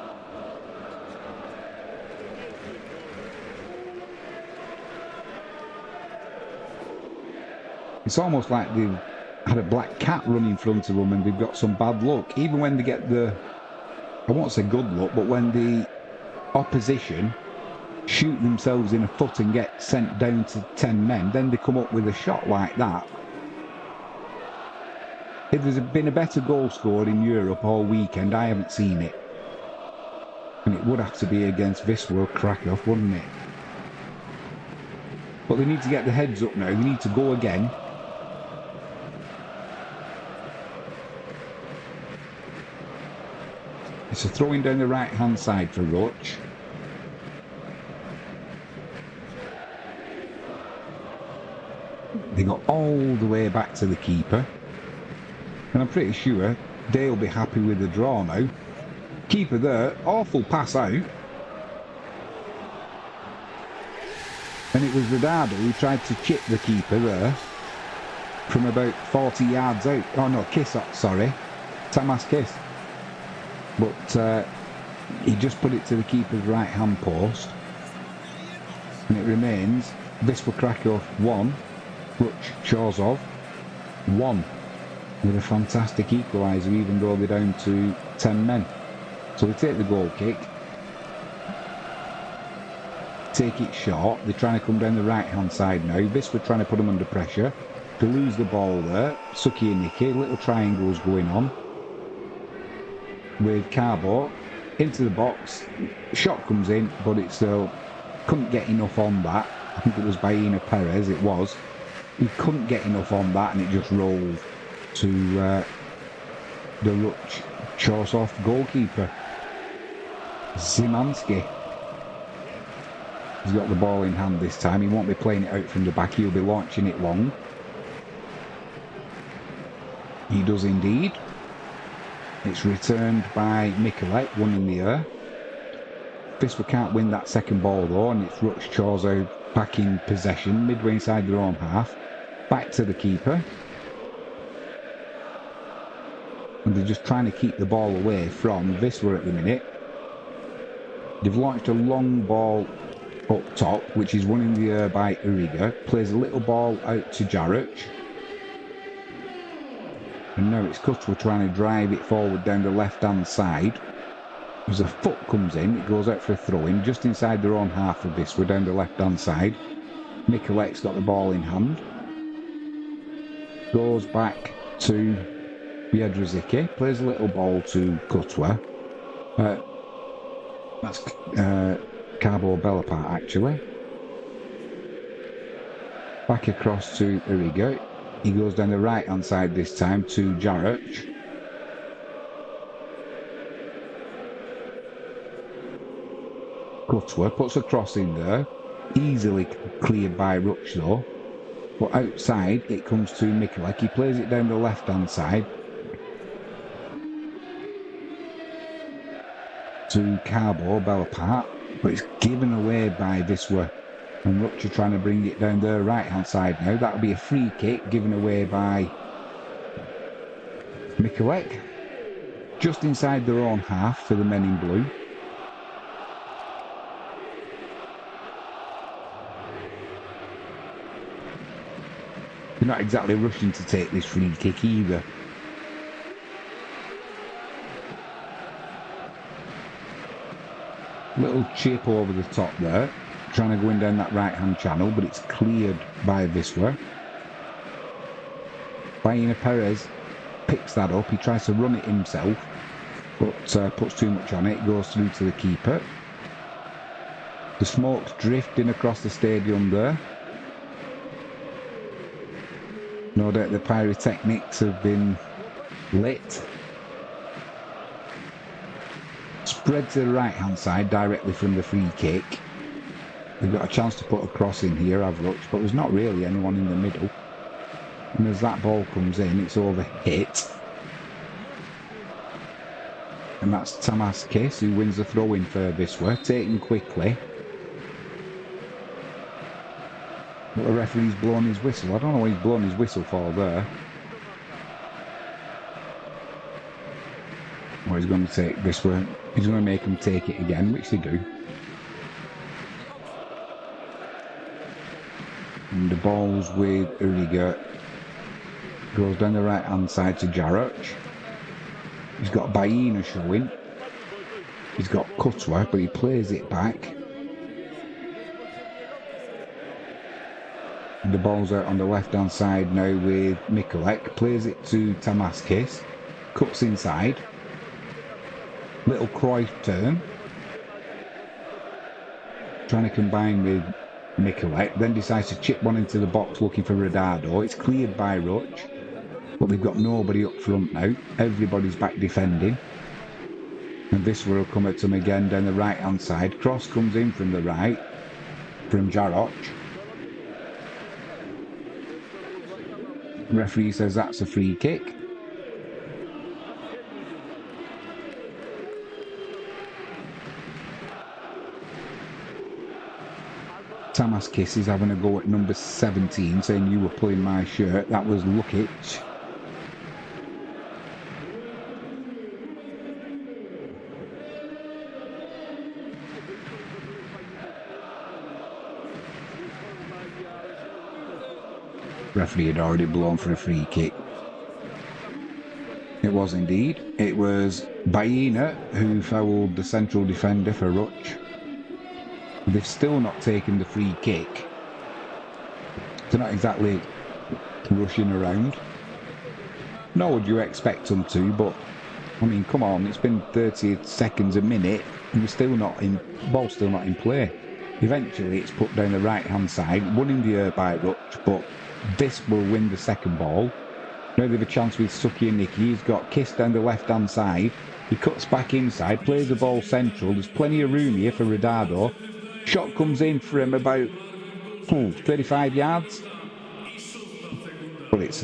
It's almost like they've had a black cat run in front of them and they've got some bad luck. Even when they get the, I won't say good luck, but when the opposition shoot themselves in a foot and get sent down to 10 men, then they come up with a shot like that. If there's been a better goal scored in Europe all weekend, I haven't seen it. And it would have to be against Wisla Krakow, wouldn't it? But they need to get the heads up now. They need to go again. It's a throwing down the right-hand side for Ruch. They got all the way back to the keeper. And I'm pretty sure they'll be happy with the draw now. Keeper there, awful pass out. And it was Rodado who tried to chip the keeper there from about 40 yards out. Oh no, Kiss, sorry. Tamas Kiss. But he just put it to the keeper's right hand post. And it remains Wisla Krakow 1, Ruch Chorzów 1. With a fantastic equaliser, even though they're down to 10 men. So they take the goal kick. Take it short. They're trying to come down the right hand side now. Wisla trying to put them under pressure. They lose the ball there. Suki and Nicky, little triangles going on. With Carbo into the box. Shot comes in, but it still couldn't get enough on that. I think it was by Perez, it was. He couldn't get enough on that and it just rolled to the Ruch Chorzów goalkeeper. Zimanski. He's got the ball in hand this time. He won't be playing it out from the back. He'll be launching it long. He does indeed. It's returned by Mikulek, one in the air. Wisla can't win that second ball though, and it's Ruch Chorzów back in possession, midway inside their own half. Back to the keeper. And they're just trying to keep the ball away from Wisla at the minute. They've launched a long ball up top, which is won in the air by Uriga. Plays a little ball out to Jaruch. And now it's Kutwa trying to drive it forward down the left-hand side. As a foot comes in, it goes out for a throw-in, just inside their own half of this. We're down the left-hand side. Mikulek's got the ball in hand. Goes back to Biedrzycki. Plays a little ball to Kutwa. That's Carbo Belapart, actually. Back across to Uriga. He goes down the right-hand side this time to Jaruch. Kutwa puts a cross in there. Easily cleared by Ruch though. But outside it comes to Mikulek. He plays it down the left-hand side to Carbo Belapart. But it's given away by Wisla. And Ruch are trying to bring it down their right-hand side now. That'll be a free kick given away by Mikulek. Just inside their own half for the men in blue. They're not exactly rushing to take this free kick either. Little chip over the top there. Trying to go in down that right-hand channel, but it's cleared by Wisla. Perez picks that up. He tries to run it himself, but puts too much on it. It goes through to the keeper. The smoke's drifting across the stadium there. No doubt the pyrotechnics have been lit. Spread to the right-hand side directly from the free kick. They've got a chance to put a cross in here, have Ruch, but there's not really anyone in the middle. And as that ball comes in, it's over hit. And that's Tamas Kiss who wins the throw-in for Wisla, taken quickly. But the referee's blown his whistle. I don't know what he's blown his whistle for there. Well, he's going to take Wisla. He's going to make them take it again, which they do. And the ball's with Uriga. Goes down the right hand side to Jaruch. He's got Baina showing. He's got Kutwa, but he plays it back. And the ball's out on the left hand side now with Mikulek. Plays it to Tamas Kiss. Cuts inside. Little Cruyff turn. Trying to combine with Mikulek, then decides to chip one into the box looking for Rodado. It's cleared by Ruch, but they've got nobody up front now. Everybody's back defending. And this will come at them again down the right hand side. Cross comes in from the right, from Jaruch. Referee says that's a free kick. Tamas Kiss is having a go at number 17, saying you were pulling my shirt. That was Lukic. Referee had already blown for a free kick. It was indeed. It was Baena who fouled the central defender for Ruch. They've still not taken the free kick. They're not exactly rushing around. Nor would you expect them to, but I mean, come on, it's been 30 seconds a minute and we're still not in, ball's still not in play. Eventually it's put down the right hand side, won in the air by Ruch, but this will win the second ball. Now they have a chance with Suki and Nicky. He's got Kiss down the left hand side. He cuts back inside, plays the ball central. There's plenty of room here for Rodado. Shot comes in for him about 35 yards. But it's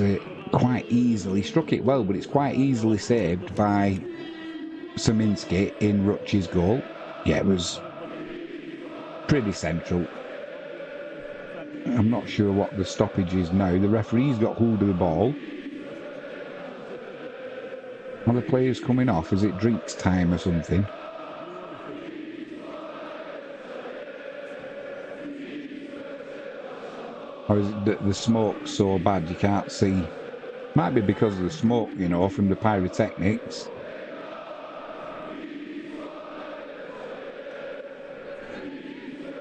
quite easily, struck it well, but it's quite easily saved by Szyminski in Ruch's goal. Yeah, it was pretty central. I'm not sure what the stoppage is now. The referee's got hold of the ball. Are the players coming off? Is it drinks time or something? Or is it that the smoke's so bad you can't see? Might be because of the smoke, you know, from the pyrotechnics.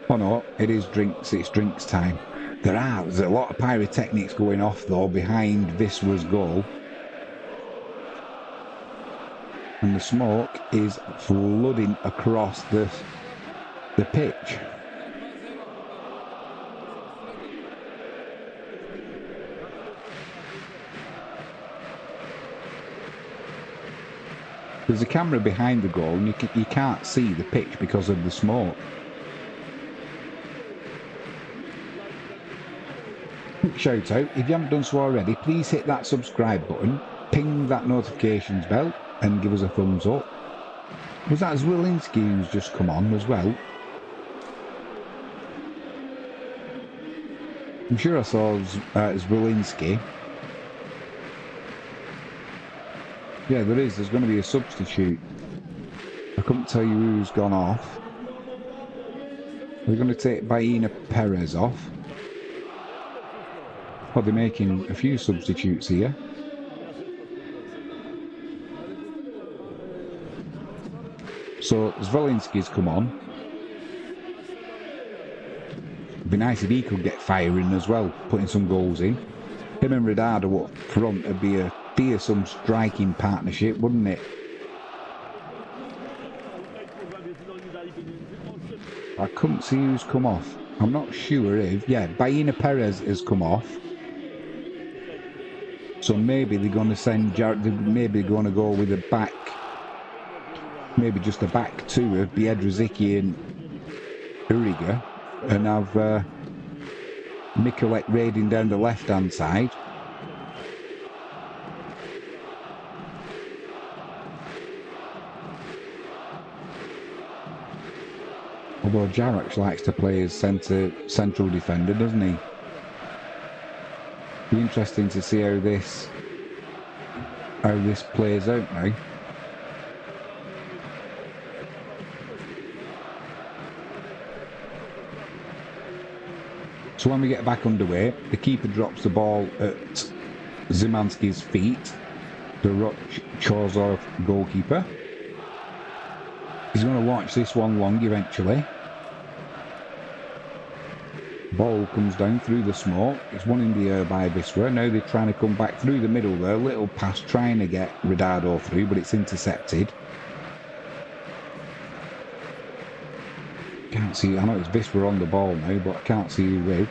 Oh no, it is drinks, it's drinks time. There's a lot of pyrotechnics going off though behind Wisła's goal. And the smoke is flooding across the pitch. There's a camera behind the goal and you can't see the pitch because of the smoke. Quick shout out, if you haven't done so already, please hit that subscribe button, ping that notifications bell and give us a thumbs up. Was that Zwilinski who's just come on as well? I'm sure I saw Zwilinski. Yeah, there's going to be a substitute. I couldn't tell you who's gone off. We're going to take Baena Perez off. Oh, they're making a few substitutes here. So Zwolinski's come on. It'd be nice if he could get firing as well, putting some goals in. Him and Rodado up front would be a fearsome striking partnership, wouldn't it? I couldn't see who's come off. I'm not sure if... Yeah, Baena Perez has come off. So maybe they're going to send Jared... Maybe they're going to go with a back... Maybe just a back two of Biedrzycki and Uriga. And have Mikulek raiding down the left-hand side. Although Jarek likes to play as central defender, doesn't he? Be interesting to see how this plays out now. So when we get back underway, the keeper drops the ball at Szymanski's feet, the Ruch Chorzów goalkeeper. He's going to launch this one long eventually. Ball comes down through the smoke. It's won in the air by Wisła. Now they're trying to come back through the middle there. Little pass trying to get Rodado through, but it's intercepted. Can't see. I know it's Wisła on the ball now, but I can't see who with.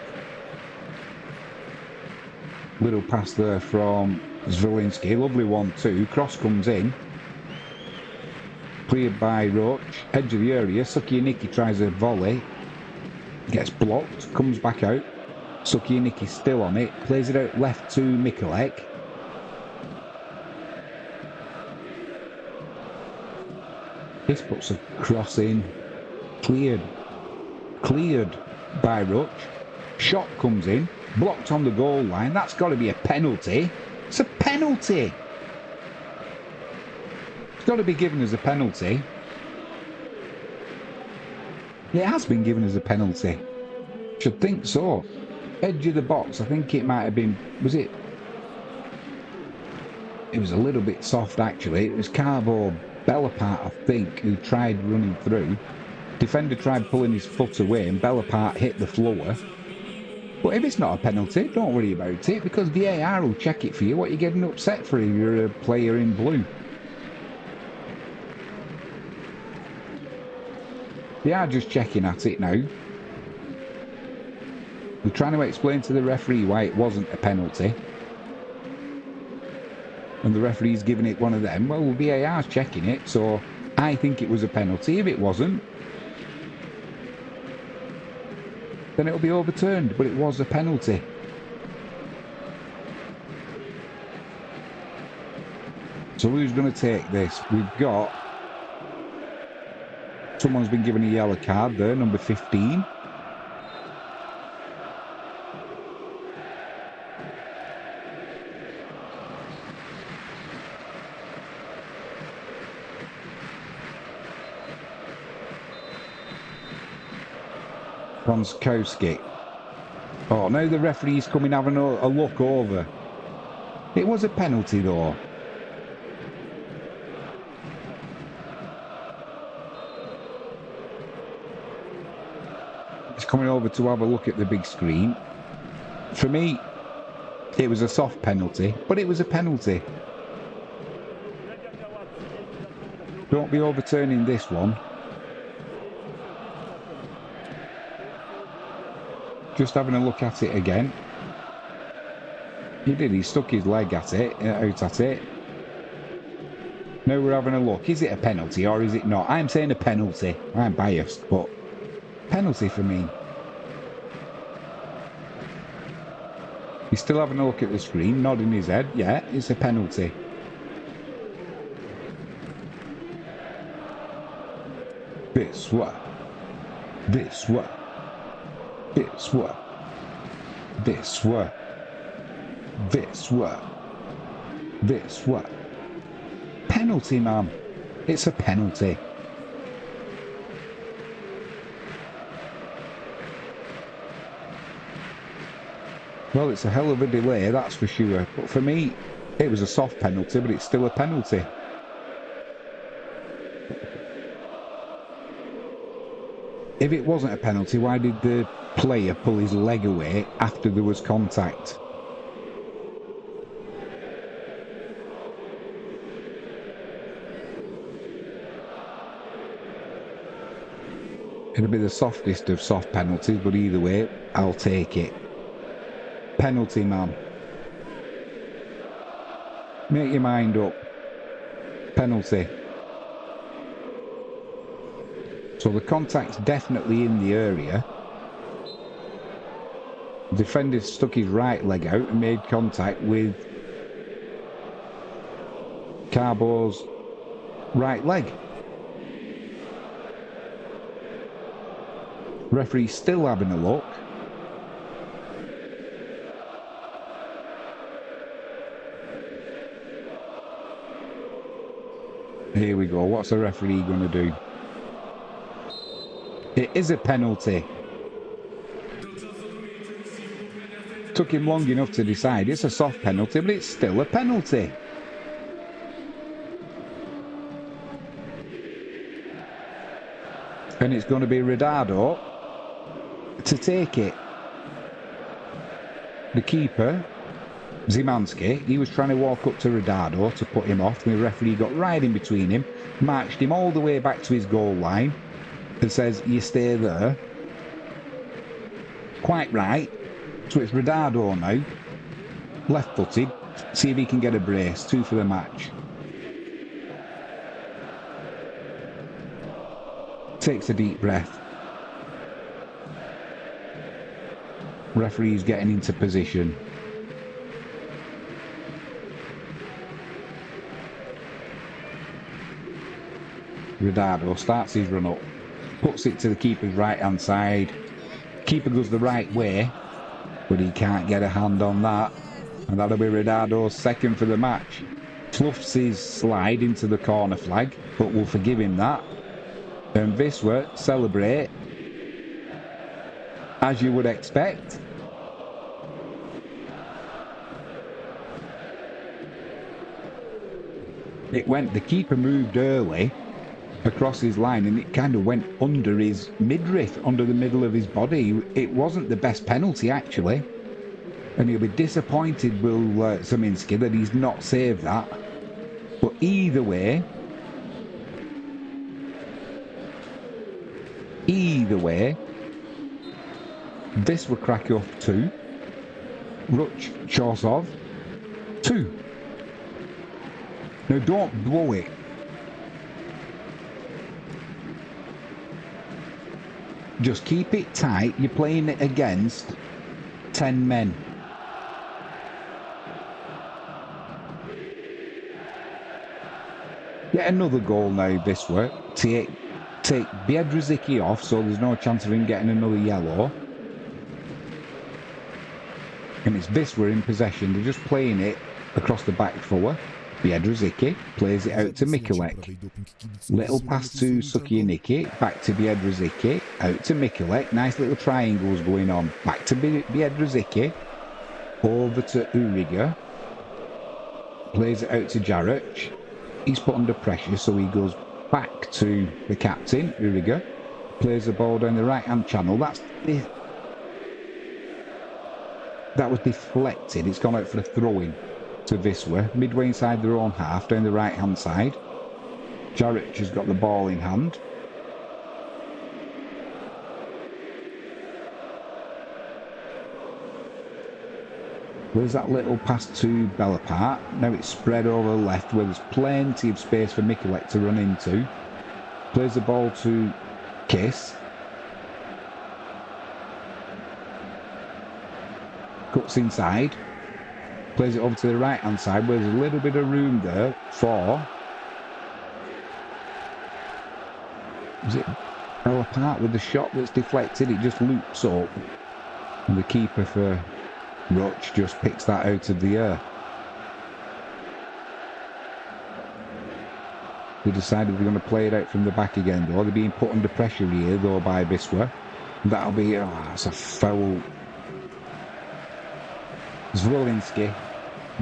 Little pass there from Zwolinski. Lovely 1-2. Cross comes in. Cleared by Ruch. Edge of the area. Suki tries a volley. Gets blocked. Comes back out. Suki still on it. Plays it out left to Mikulek. This puts a cross in. Cleared. by Ruch. Shot comes in, blocked on the goal line. That's got to be a penalty. It's a penalty. It's got to be given as a penalty. It has been given as a penalty. Should think so. Edge of the box, I think it might have been, was it? It was a little bit soft actually. It was Carbo Bellapart, I think, who tried running through. Defender tried pulling his foot away and Bellapart hit the floor. But if it's not a penalty, don't worry about it, because VAR will check it for you. What are you getting upset for if you're a player in blue? They are just checking at it now. We're trying to explain to the referee why it wasn't a penalty. And the referee's giving it one of them. Well, VAR's checking it, so I think it was a penalty. If it wasn't, then it'll be overturned, but it was a penalty. So who's going to take this? We've got... Someone's been given a yellow card there, number 15. Franskowski. Oh, now the referee's coming having a look over. It was a penalty though. He's coming over to have a look at the big screen. For me, it was a soft penalty, but it was a penalty. Don't be overturning this one. Just having a look at it again. He did, he stuck his leg at it, out at it. Now we're having a look. Is it a penalty or is it not? I'm saying a penalty. I'm biased, but penalty for me. He's still having a look at the screen, nodding his head. Yeah, it's a penalty. This what? This what? This what? This what? This what? This what? Penalty, man. It's a penalty. Well, it's a hell of a delay, that's for sure. But for me, it was a soft penalty, but it's still a penalty. If it wasn't a penalty, why did the player pull his leg away after there was contact? It'll be the softest of soft penalties, but either way, I'll take it. Penalty, man. Make your mind up. Penalty. So the contact's definitely in the area. The defender stuck his right leg out and made contact with Carbo's right leg. Referee's still having a look. Here we go. What's the referee going to do? It is a penalty. Took him long enough to decide. It's a soft penalty, but it's still a penalty. And it's going to be Redardo to take it. The keeper, Zimanski, he was trying to walk up to Redardo to put him off, and the referee got right in between him, marched him all the way back to his goal line, and says, you stay there. Quite right. So it's Redardo now, left-footed, see if he can get a brace, 2 for the match. Takes a deep breath. Referee's getting into position. Redardo starts his run up, puts it to the keeper's right hand side. Keeper goes the right way, but he can't get a hand on that. And that'll be Ronaldo's second for the match. Fluffs his slide into the corner flag, but we'll forgive him that. And Wisla celebrate, as you would expect. The keeper moved early across his line and it kind of went under his midriff, under the middle of his body. It wasn't the best penalty actually. And he'll be disappointed, Will Zaminski, that he's not saved that. But either way, Wisla Krakow 2, Ruch Chorzów 2. Now don't blow it. Just keep it tight. You're playing it against 10 men. Get another goal now, Wisla. Take Biedrzycki off, so there's no chance of him getting another yellow. And it's Wisla in possession. They're just playing it across the back four. Biedrzycki plays it out to Mikulek. Little pass to Sukianiki, back to Biedrzycki, out to Mikulek. Nice little triangles going on. Back to Biedrzycki, over to Uriga. Plays it out to Jaruch. He's put under pressure, so he goes back to the captain, Uriga. Plays the ball down the right-hand channel. That was deflected. It's gone out for a throw-in to Wisla, midway inside their own half, down the right-hand side. Jaruch has got the ball in hand. There's that little pass to Belapart. Now it's spread over the left where there's plenty of space for Mikulek to run into. Plays the ball to Kiss. Cuts inside. Plays it over to the right hand side where there's a little bit of room there for... Is it Belapart with the shot that's deflected? It just loops up. And the keeper for Ruch just picks that out of the air. They decided they're going to play it out from the back again though. They're being put under pressure here though by Wisla. That'll be, it's a foul. Zwolinski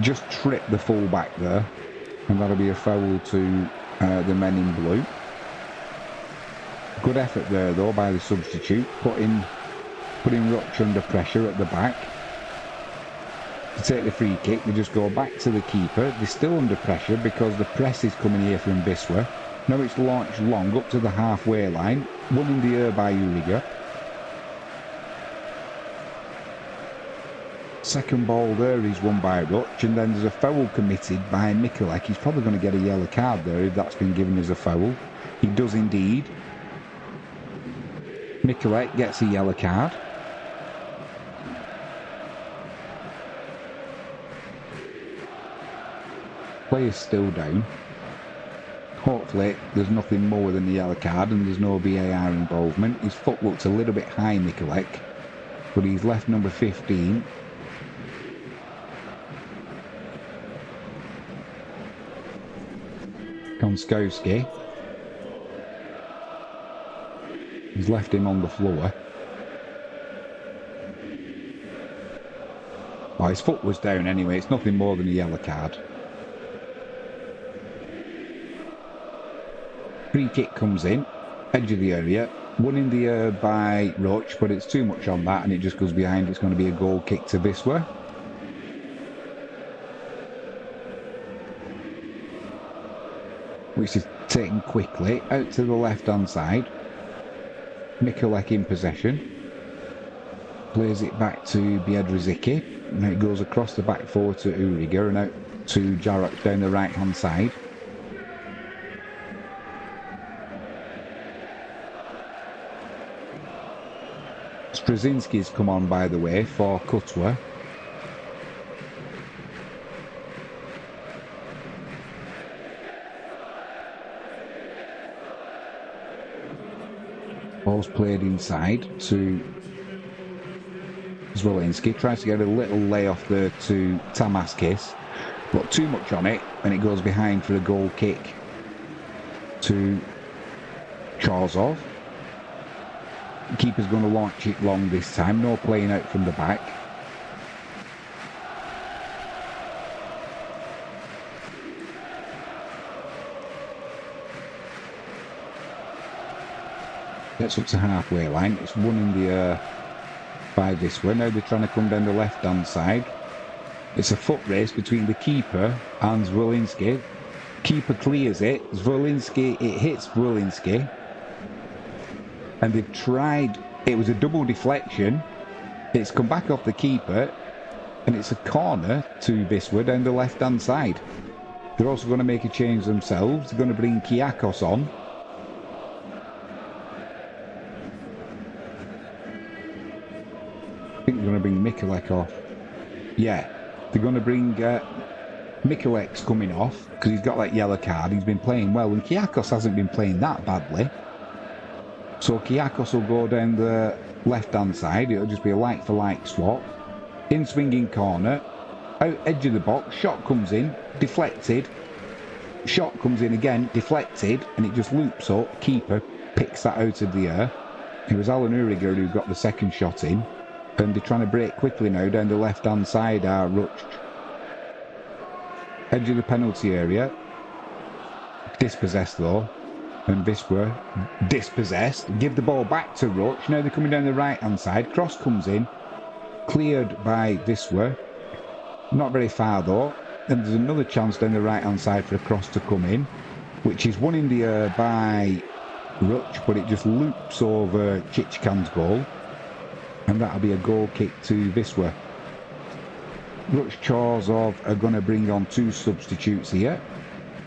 just tripped the full back there. And that'll be a foul to the men in blue. Good effort there though by the substitute. Putting Ruch under pressure at the back. To take the free kick, they just go back to the keeper. They're still under pressure because the press is coming here from Wisla. Now it's launched long up to the halfway line. Won in the air by Uriga. Second ball there is won by Ruch, and then there's a foul committed by Mikulek. He's probably going to get a yellow card there if that's been given as a foul. He does indeed. Mikulek gets a yellow card. Player's still down. Hopefully there's nothing more than the yellow card and there's no VAR involvement. His foot looks a little bit high, Mikulek, but he's left number 15. Konskowski. He's left him on the floor. Oh, his foot was down anyway. It's nothing more than a yellow card. Free kick comes in, edge of the area, won in the air by Ruch, but it's too much on that and it just goes behind. It's going to be a goal kick to Wisla. Which is taken quickly out to the left hand side. Mikulek in possession. Plays it back to Biedrzycki. Now it goes across the back forward to Uriga and out to Jaruch down the right hand side. Straczynski's come on, by the way, for Kutwa. Ball's played inside to Zwolinski tries to get a little layoff there to Tamas Kiss, but too much on it, and it goes behind for a goal kick to Chorzów. Keeper's going to launch it long this time, no playing out from the back. Gets up to halfway line, it's won in the air by Wisla. Now they're trying to come down the left hand side. It's a foot race between the keeper and Zwolinski. Keeper clears it, it hits Zwolinski. And they've tried, it was a double deflection, it's come back off the keeper, and it's a corner to Wisla down the left hand side. They're also going to make a change themselves, they're going to bring Kiakos on. I think they're going to bring Mikulek off. Yeah, they're going to bring Mikulek's coming off because he's got that yellow card. He's been playing well, and Kiakos hasn't been playing that badly. So Kiakos will go down the left-hand side. It'll just be a like-for-like swap. In swinging corner, out edge of the box. Shot comes in, deflected. Shot comes in again, deflected, and it just loops up. Keeper picks that out of the air. It was Alan Uriger who got the second shot in. And they're trying to break quickly now down the left-hand side, Ruch. Edge of the penalty area. Dispossessed though. And Wisla dispossessed. Give the ball back to Ruch. Now they're coming down the right-hand side. Cross comes in. Cleared by Wisla. Not very far though. And there's another chance down the right-hand side for a cross to come in, which is won in the air by Ruch, but it just loops over Chichkan's goal. And that'll be a goal kick to Wisla. Ruch Chorzów are going to bring on two substitutes here.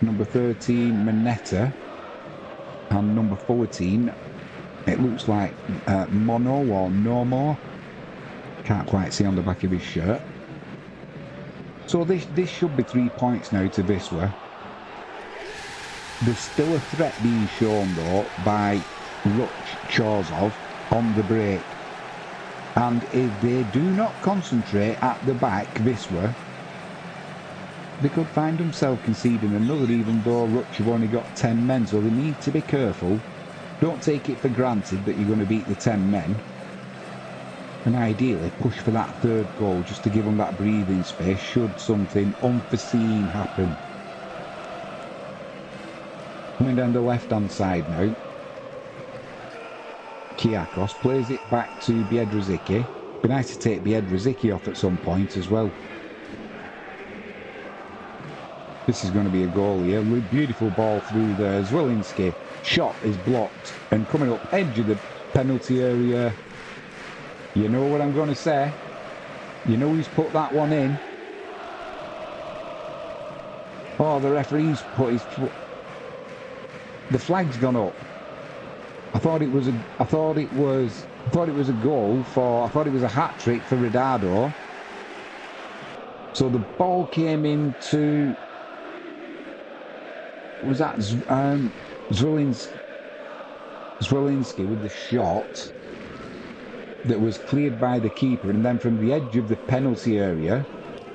Number 13, Manetta, and number 14, it looks like Mono or Nomo. Can't quite see on the back of his shirt. So this should be 3 points now to Wisla. There's still a threat being shown though by Ruch Chorzów on the break. And if they do not concentrate at the back, Wisla, they could find themselves conceding another, even though Ruch have only got 10 men, so they need to be careful. Don't take it for granted that you're going to beat the 10 men. And ideally push for that third goal, just to give them that breathing space, should something unforeseen happen. Coming down the left-hand side now. Kiakos plays it back to Biedrzycki. Be nice to take Biedrzycki off at some point as well. This is going to be a goal here. Beautiful ball through there. Zwolinski. Shot is blocked. And coming up edge of the penalty area. You know what I'm going to say. You know who's put that one in. Oh, the referee's put his foot. The flag's gone up. I thought it was a goal for, I thought it was a hat-trick for Redado. So the ball came into, was that Zwolinski with the shot that was cleared by the keeper, and then from the edge of the penalty area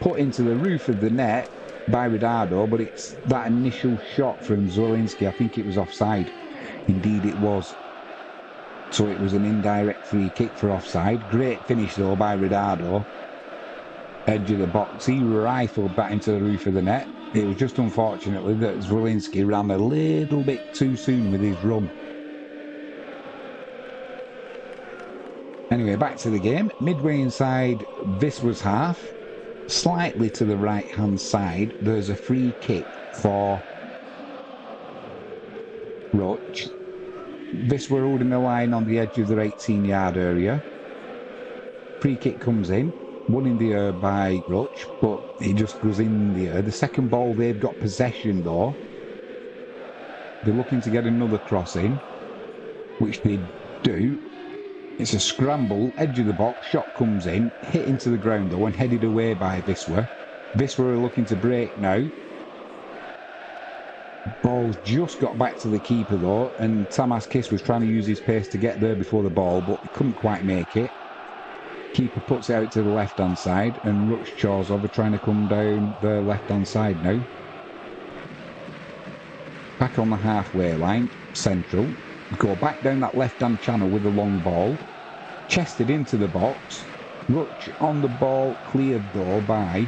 put into the roof of the net by Redado, but it's that initial shot from Zwolinski. I think it was offside. Indeed it was. So it was an indirect free kick for offside. Great finish though by Redado. Edge of the box. He rifled back into the roof of the net. It was just unfortunately that Zwolinski ran a little bit too soon with his run. Anyway, back to the game. Midway inside Wisla's half. Slightly to the right hand side, there's a free kick for Ruch. Wisla holding the line on the edge of their 18-yard area. Free kick comes in, won in the air by Ruch, but it just goes in the air. The second ball, they've got possession though. They're looking to get another cross in, which they do. It's a scramble, edge of the box, shot comes in, hit into the ground though and headed away by Wisla. Wisla are looking to break now. Ball's just got back to the keeper though, and Tamas Kiss was trying to use his pace to get there before the ball, but he couldn't quite make it. Keeper puts it out to the left-hand side, and Ruch Chorzów are trying to come down the left-hand side now. Back on the halfway line, central. Go back down that left-hand channel with the long ball. Chested into the box. Ruch on the ball, cleared though by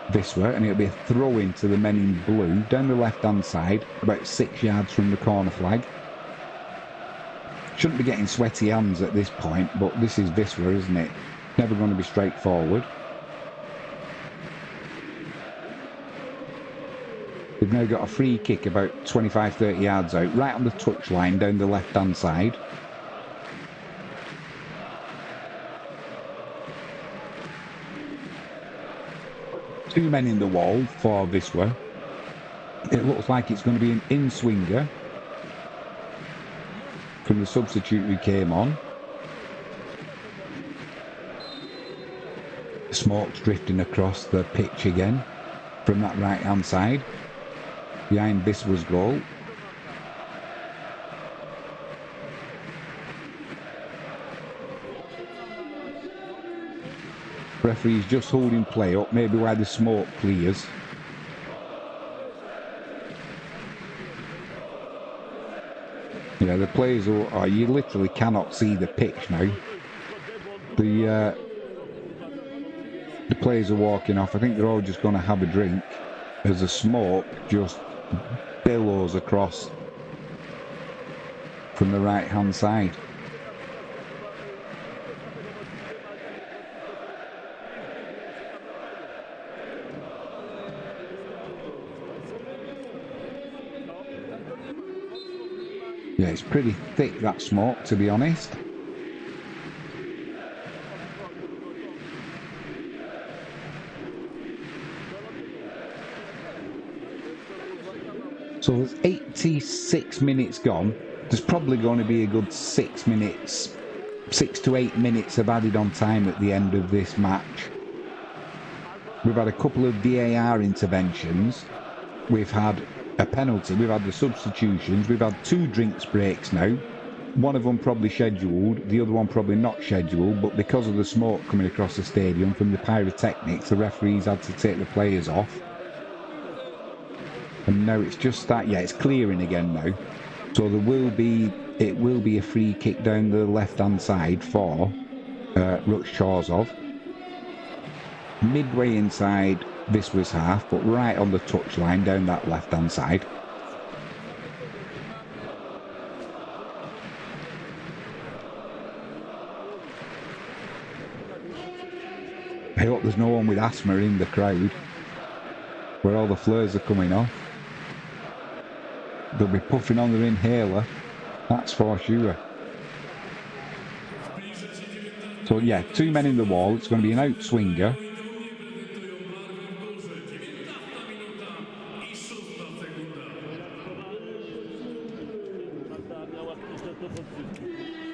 Wisla, and it'll be a throw into the men in blue down the left-hand side, about 6 yards from the corner flag. Shouldn't be getting sweaty hands at this point, but this is Wisla, isn't it? Never going to be straightforward. We've now got a free kick about 25-30 yards out, right on the touchline down the left-hand side. Two men in the wall for Wisla. It looks like it's going to be an in-swinger from the substitute who came on. Smoke's drifting across the pitch again from that right-hand side, behind Wisla's goal. Referee's just holding play up, maybe while the smoke clears. Yeah, the players are, you literally cannot see the pitch now. The players are walking off. I think they're all just going to have a drink as the smoke just billows across from the right-hand side. Yeah, it's pretty thick, that smoke, to be honest. So there's 86 minutes gone. There's probably going to be a good 6 to 8 minutes of added on time at the end of this match. We've had a couple of VAR interventions. We've had a penalty, we've had the substitutions, we've had 2 drinks breaks now. One of them probably scheduled, the other one probably not scheduled, but because of the smoke coming across the stadium from the pyrotechnics, the referees had to take the players off. And now it's just that, yeah, it's clearing again now. So it will be a free kick down the left-hand side for Ruch Chorzów. Midway inside Wisla's half, but right on the touchline down that left-hand side. I hope there's no one with asthma in the crowd where all the flares are coming off. They'll be puffing on their inhaler, that's for sure. So yeah, 2 men in the wall, it's going to be an out swinger.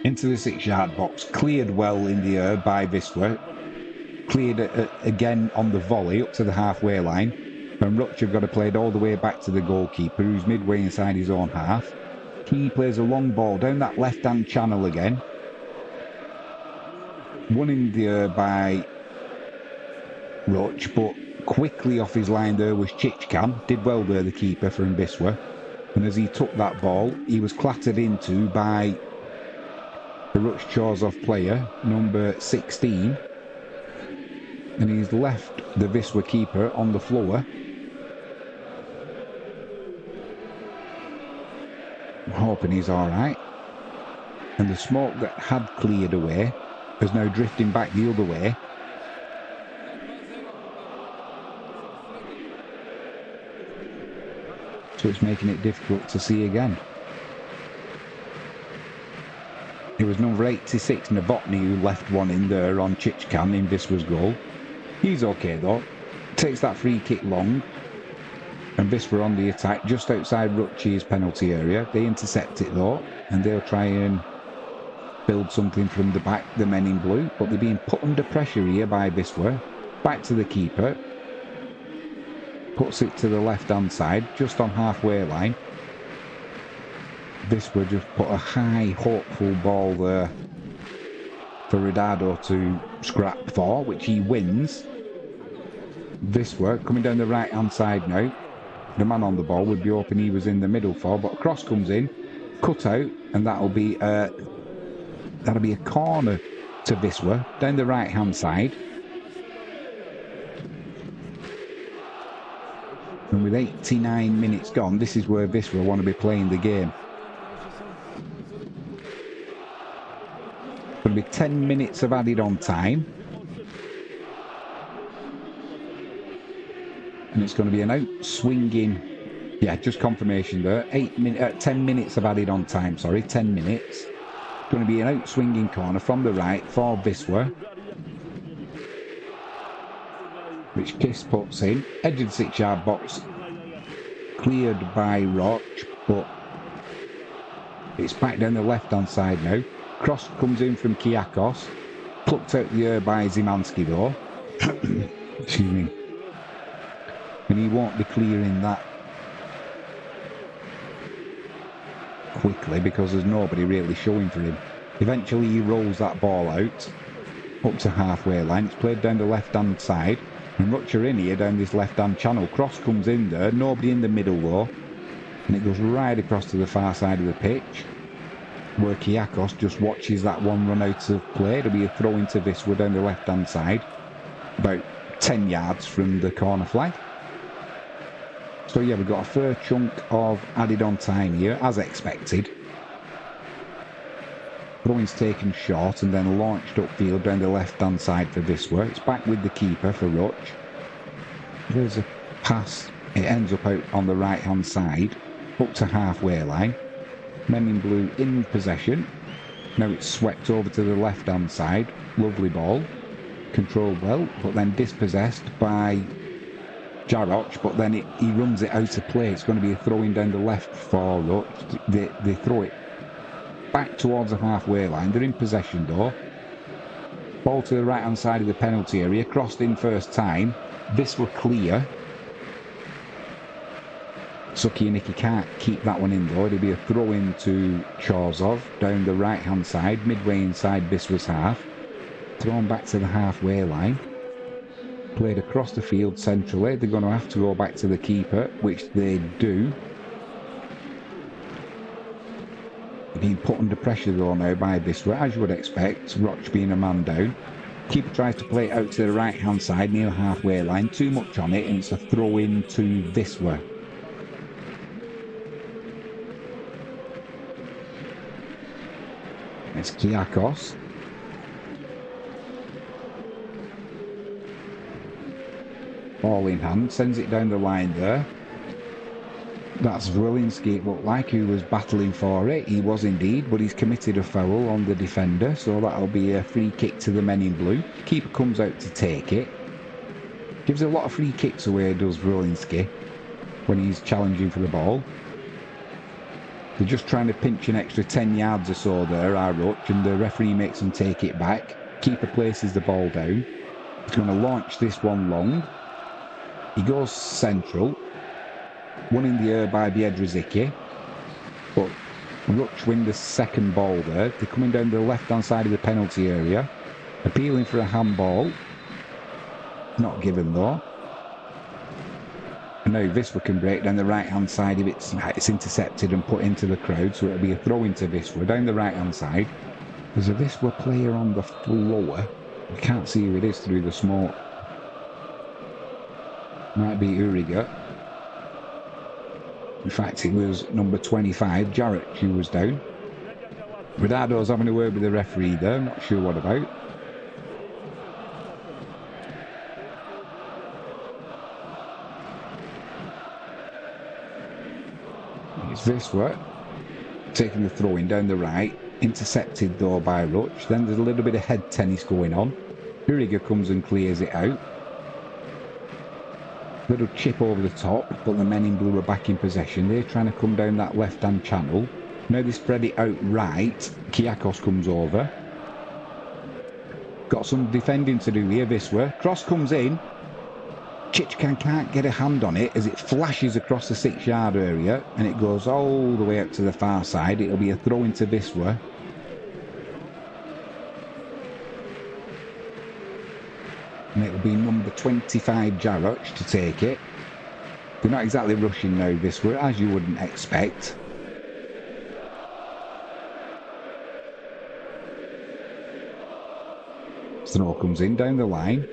Into the 6-yard box, cleared well in the air by Wisla. Cleared again on the volley up to the halfway line. And Ruch have got to play it all the way back to the goalkeeper, who's midway inside his own half. He plays a long ball down that left-hand channel again. Won in the air by Ruch, but quickly off his line there was Chichkan. Did well there, the keeper from Wisla. And as he took that ball, he was clattered into by the Ruch Chorzów player, number 16. And he's left the Wisla keeper on the floor. I'm hoping he's alright. And the smoke that had cleared away is now drifting back the other way. So it's making it difficult to see again. It was number 86, Novotny, who left one in there on Chichkan in Wisla's goal. He's okay though. Takes that free kick long. And Wisla on the attack just outside Ruch's penalty area. They intercept it though, and they'll try and build something from the back, the men in blue. But they're being put under pressure here by Wisla. Back to the keeper. Puts it to the left-hand side, just on halfway line. Wisla just put a high, hopeful ball there for Ronaldo to scrap for, which he wins. Wisla coming down the right hand side now. The man on the ball would be hoping he was in the middle for, but a cross comes in, cut out, and that'll be a corner to Wisla down the right hand side. And with 89 minutes gone, this is where Wisla want to be playing the game. Going to be 10 minutes of added on time. And it's going to be an out swinging, yeah, just confirmation there. 10 minutes of added on time, sorry, 10 minutes. Going to be an out swinging corner from the right for Wisla, which Kiss puts in. Edge of the 6-yard box, cleared by Ruch, but it's back down the left hand side now. Cross comes in from Kiakos, plucked out the air by Zimanski though. Excuse me. And he won't be clearing that quickly because there's nobody really showing for him. Eventually he rolls that ball out up to halfway line. It's played down the left hand side, and Ruch are in here down this left hand channel. Cross comes in there, nobody in the middle though, and it goes right across to the far side of the pitch, where Kiakos just watches that one run out of play. It'll be a throw into Wisla down the left hand side, about 10 yards from the corner flag. So yeah, we've got a fair chunk of added on time here, as expected. Throw-in's taken short and then launched upfield down the left-hand side for Wisla. It's back with the keeper for Ruch. There's a pass. It ends up out on the right-hand side, up to halfway line. Men in blue in possession. Now it's swept over to the left-hand side. Lovely ball. Controlled well, but then dispossessed by Jaroch, but then he runs it out of play. It's going to be a throw-in down the left for Ruch. They throw it back towards the halfway line. They're in possession though. Ball to the right-hand side of the penalty area. Crossed in first time. Wisla clear. Suki and Nicky can't keep that one in though. It'll be a throw-in to Chorzów down the right-hand side, midway inside Wisla's half. Thrown back to the halfway line. Played across the field centrally. They're going to have to go back to the keeper, which they do. Being put under pressure though now by Wisla, as you would expect, Ruch being a man down. Keeper tries to play it out to the right hand side near the halfway line, too much on it, and it's a throw in to Wisla. It's Kiakos. Ball in hand, sends it down the line there. That's Zielinski. It looked like he was battling for it. He was indeed, but he's committed a foul on the defender, so that'll be a free kick to the men in blue. Keeper comes out to take it. Gives a lot of free kicks away, does Zielinski, when he's challenging for the ball. They're just trying to pinch an extra 10 yards or so there, our Ruch, and the referee makes them take it back. Keeper places the ball down. He's going to launch this one long. He goes central. One in the air by Biedrzycki, but Ruch win the second ball there. They're coming down the left-hand side of the penalty area, appealing for a handball. Not given though. And now Wisla can break down the right-hand side if it's intercepted and put into the crowd, so it'll be a throw into Wisla down the right-hand side. There's a Wisla player on the floor. I can't see who it is through the smoke. Might be Uriga. In fact, it was number 25, Jaroch, who was down. Ronaldo's having a word with the referee there, not sure what about. It's Wisla taking the throw-in down the right, intercepted though by Ruch. Then there's a little bit of head tennis going on. Uriga comes and clears it out. Little chip over the top, but the men in blue are back in possession. They're trying to come down that left-hand channel. Now they spread it out right. Kiakos comes over. Got some defending to do here, Wisla. Cross comes in. Chichkan can't get a hand on it as it flashes across the 6-yard area, and it goes all the way up to the far side. It'll be a throw into Wisla. And it'll be number 25 Jaroch to take it. They're not exactly rushing now, Wisla, as you wouldn't expect. Throw comes in down the line.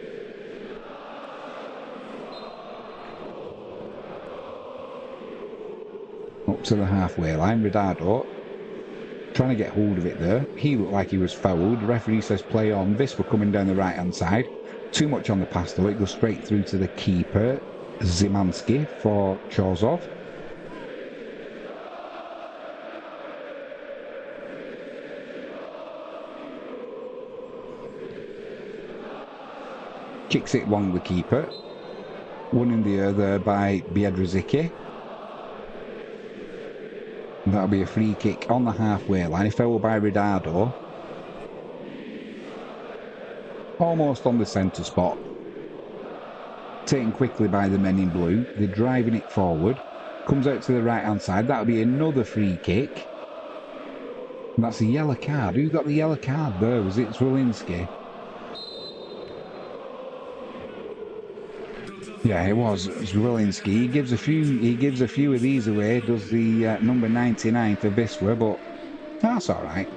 Up to the halfway line, Redardo trying to get hold of it there. He looked like he was fouled. The referee says play on. Wisla coming down the right hand side. Too much on the pass though. It goes straight through to the keeper, Zimanski, for Chorzów. Kicks it long, the keeper. One in the air there by Biedrzycki. That'll be a free kick on the halfway line. If fouled by Redardo. Almost on the centre spot. Taken quickly by the men in blue. They're driving it forward. Comes out to the right hand side. That'll be another free kick. And that's a yellow card. Who got the yellow card there? Was it Zwolinski? Yeah, it was Zwolinski. He gives a few of these away, does the number 99 for Wisla, but that's alright.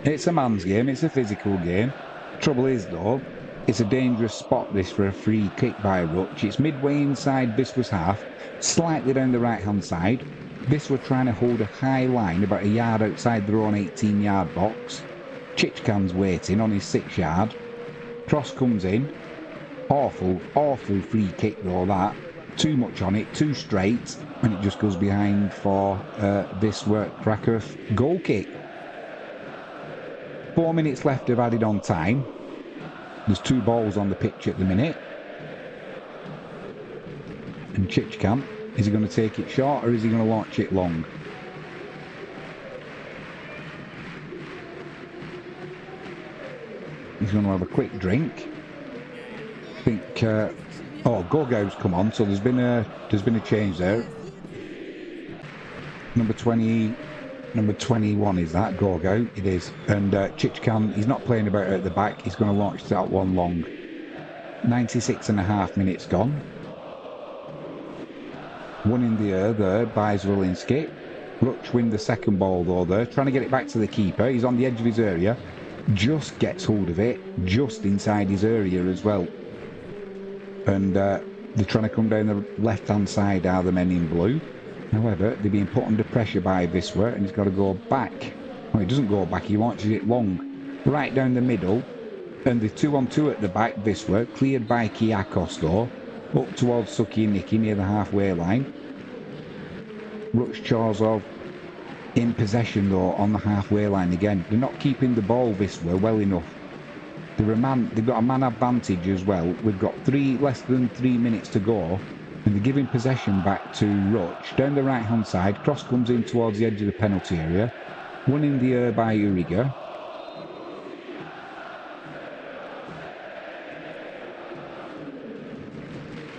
It's a man's game, it's a physical game. Trouble is though, it's a dangerous spot this for a free kick by Ruch. It's midway inside Wisla's half, slightly down the right hand side. Wisla trying to hold a high line about a yard outside their own 18-yard box. Chichkan's waiting on his 6-yard. Cross comes in. Awful free kick though that. Too much on it, too straight, and it just goes behind for Wisla Krakow goal kick. 4 minutes left of added on time. There's 2 balls on the pitch at the minute. And Chichkan, is he going to take it short or is he going to launch it long? He's going to have a quick drink. I think Gogow's come on, so there's been a change there. Number 21 is that Gogow? It is. And Chichkan, he's not playing about at the back. He's going to launch that one long. 96.5 minutes gone. One in the air there by Zwolinski. Ruch win the second ball though there, trying to get it back to the keeper. He's on the edge of his area. Just gets hold of it, just inside his area as well. And they're trying to come down the left-hand side, are the men in blue. However, they're being put under pressure by Wisla, and he's got to go back. Well, he doesn't go back, he launches it long. Right down the middle, and the 2-on-2 at the back, Wisla, cleared by Kiakos though, up towards Suki and Nicky near the halfway line. Ruch Chorzów in possession though, on the halfway line again. They're not keeping the ball, Wisla, well enough. They've got a man advantage as well. We've got less than 3 minutes to go, and they're giving possession back to Ruch. Down the right hand side, cross comes in towards the edge of the penalty area. One in the air by Uriga.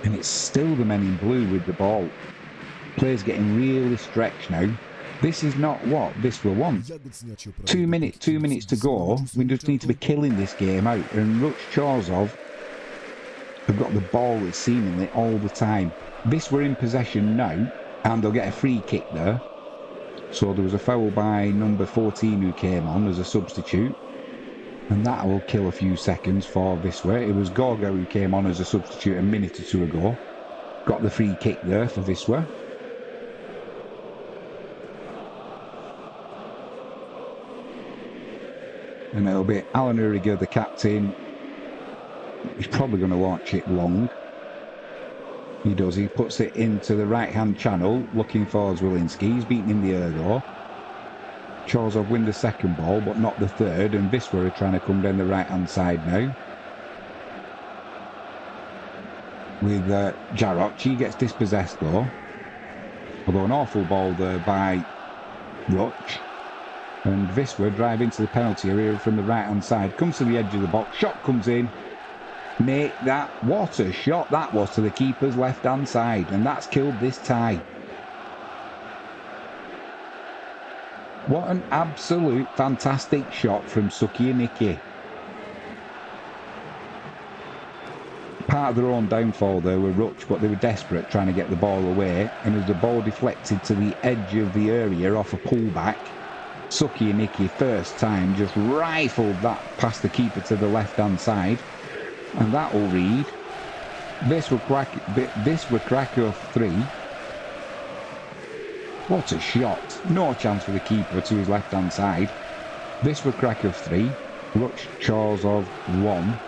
And it's still the men in blue with the ball. Players getting really stretched now. This is not what Wisla want. 2 minutes to go. We just need to be killing this game out. And Ruch Chorzów have got the ball seemingly all the time. Wisla in possession now, and they'll get a free kick there. So there was a foul by number 14 who came on as a substitute. And that will kill a few seconds for Wisla. It was Gogo who came on as a substitute a minute or two ago. Got the free kick there for Wisla. And it'll be Alan Uriga, the captain. He's probably going to launch it long. He does. He puts it into the right-hand channel, looking for Zwolinski. He's beaten in the air, though. Chorzów win the second ball, but not the third. And Wisla are trying to come down the right-hand side now. With Jaroch. He gets dispossessed, though. Although an awful ball there by Ruch. And Wisla drive into the penalty area from the right-hand side. Comes to the edge of the box. Shot comes in. Make that. What a shot that was to the keeper's left-hand side. And that's killed this tie. What an absolute fantastic shot from Suki and Nicky. part of their own downfall there were Ruch, but they were desperate trying to get the ball away, and as the ball deflected to the edge of the area off a pullback, Sucky and Nicky first time just rifled that past the keeper to the left-hand side, and that'll read Wisla Krakow 3. What a shot. No chance for the keeper to his left-hand side. Wisla Krakow 3, Ruch Chorzów 1.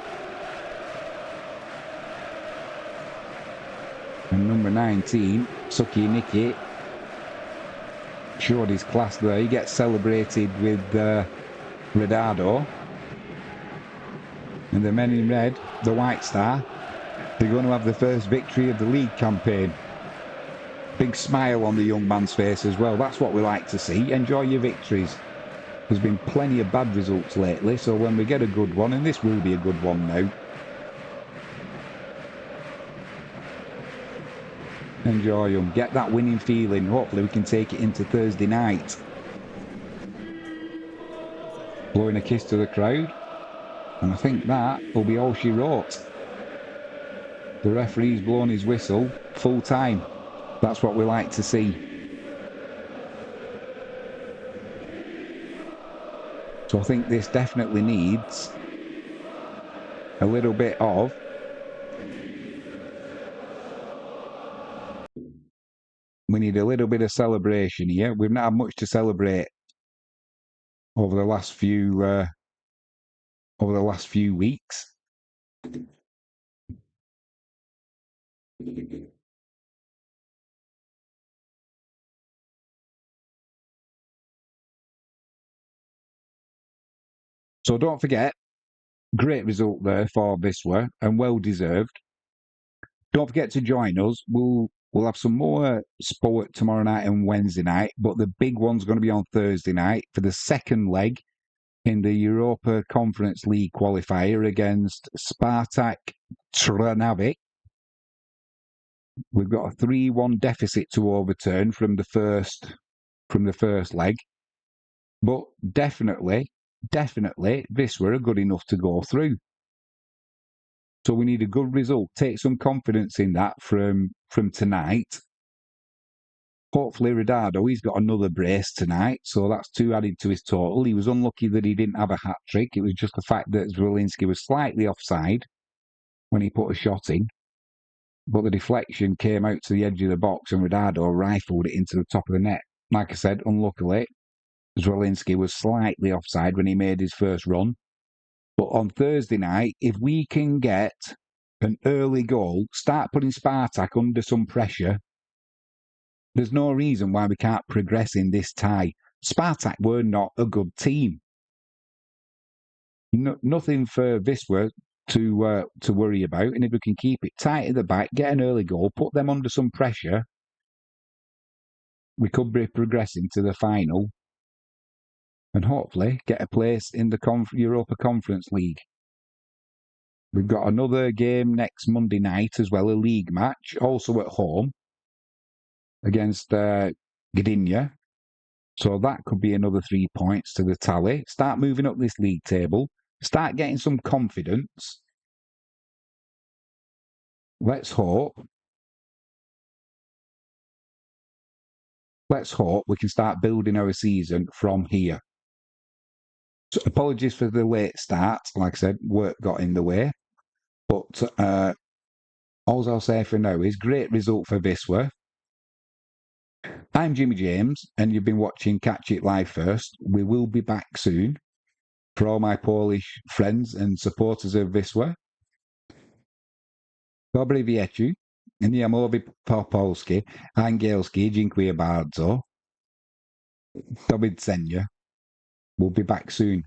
And number 19, Sucky Nicky, showed his class there. He gets celebrated with Redado. And the men in red, the White Star, they're going to have the first victory of the league campaign. Big smile on the young man's face as well. That's what we like to see. Enjoy your victories. There's been plenty of bad results lately, so when we get a good one, and this will be a good one now, enjoy them. Get that winning feeling. Hopefully we can take it into Thursday night. Blowing a kiss to the crowd. And I think that will be all she wrote. The referee's blown his whistle full time. That's what we like to see. So I think this definitely needs a little bit of we need a little bit of celebration here. We've not had much to celebrate over the last few weeks. So don't forget, great result there for Wisla and well deserved. Don't forget to join us. We'll have some more sport tomorrow night and Wednesday night, but the big one's going to be on Thursday night for the second leg in the Europa Conference League qualifier against Spartak Trnava. We've got a 3-1 deficit to overturn from the first leg, but definitely Wisla are good enough to go through. So we need a good result. Take some confidence in that from tonight. Hopefully Redado, he's got another brace tonight, so that's 2 added to his total. He was unlucky that he didn't have a hat-trick. It was just the fact that Zwolinski was slightly offside when he put a shot in. But the deflection came out to the edge of the box and Redado rifled it into the top of the net. Like I said, unluckily, Zwolinski was slightly offside when he made his first run. But on Thursday night, if we can get an early goal, start putting Spartak under some pressure, there's no reason why we can't progress in this tie. Spartak were not a good team. Nothing for Wisla to worry about, and if we can keep it tight at the back, get an early goal, put them under some pressure, we could be progressing to the final and hopefully get a place in the Europa Conference League. We've got another game next Monday night as well, a league match, also at home against Gdynia. So that could be another 3 points to the tally. Start moving up this league table. Start getting some confidence. Let's hope we can start building our season from here. So apologies for the late start. Like I said, work got in the way. But all I'll say for now is great result for Wisla. I'm Jimmy James, and you've been watching Catch It Live First. We will be back soon. For all my Polish friends and supporters of Wisla, dobry wieczór. Nie mówię po polski. Angielski, dziękuję bardzo. Do widzenia. We'll be back soon.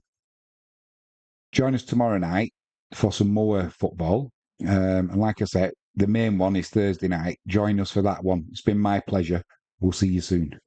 Join us tomorrow night for some more football. And like I said, the main one is Thursday night. Join us for that one. It's been my pleasure. We'll see you soon.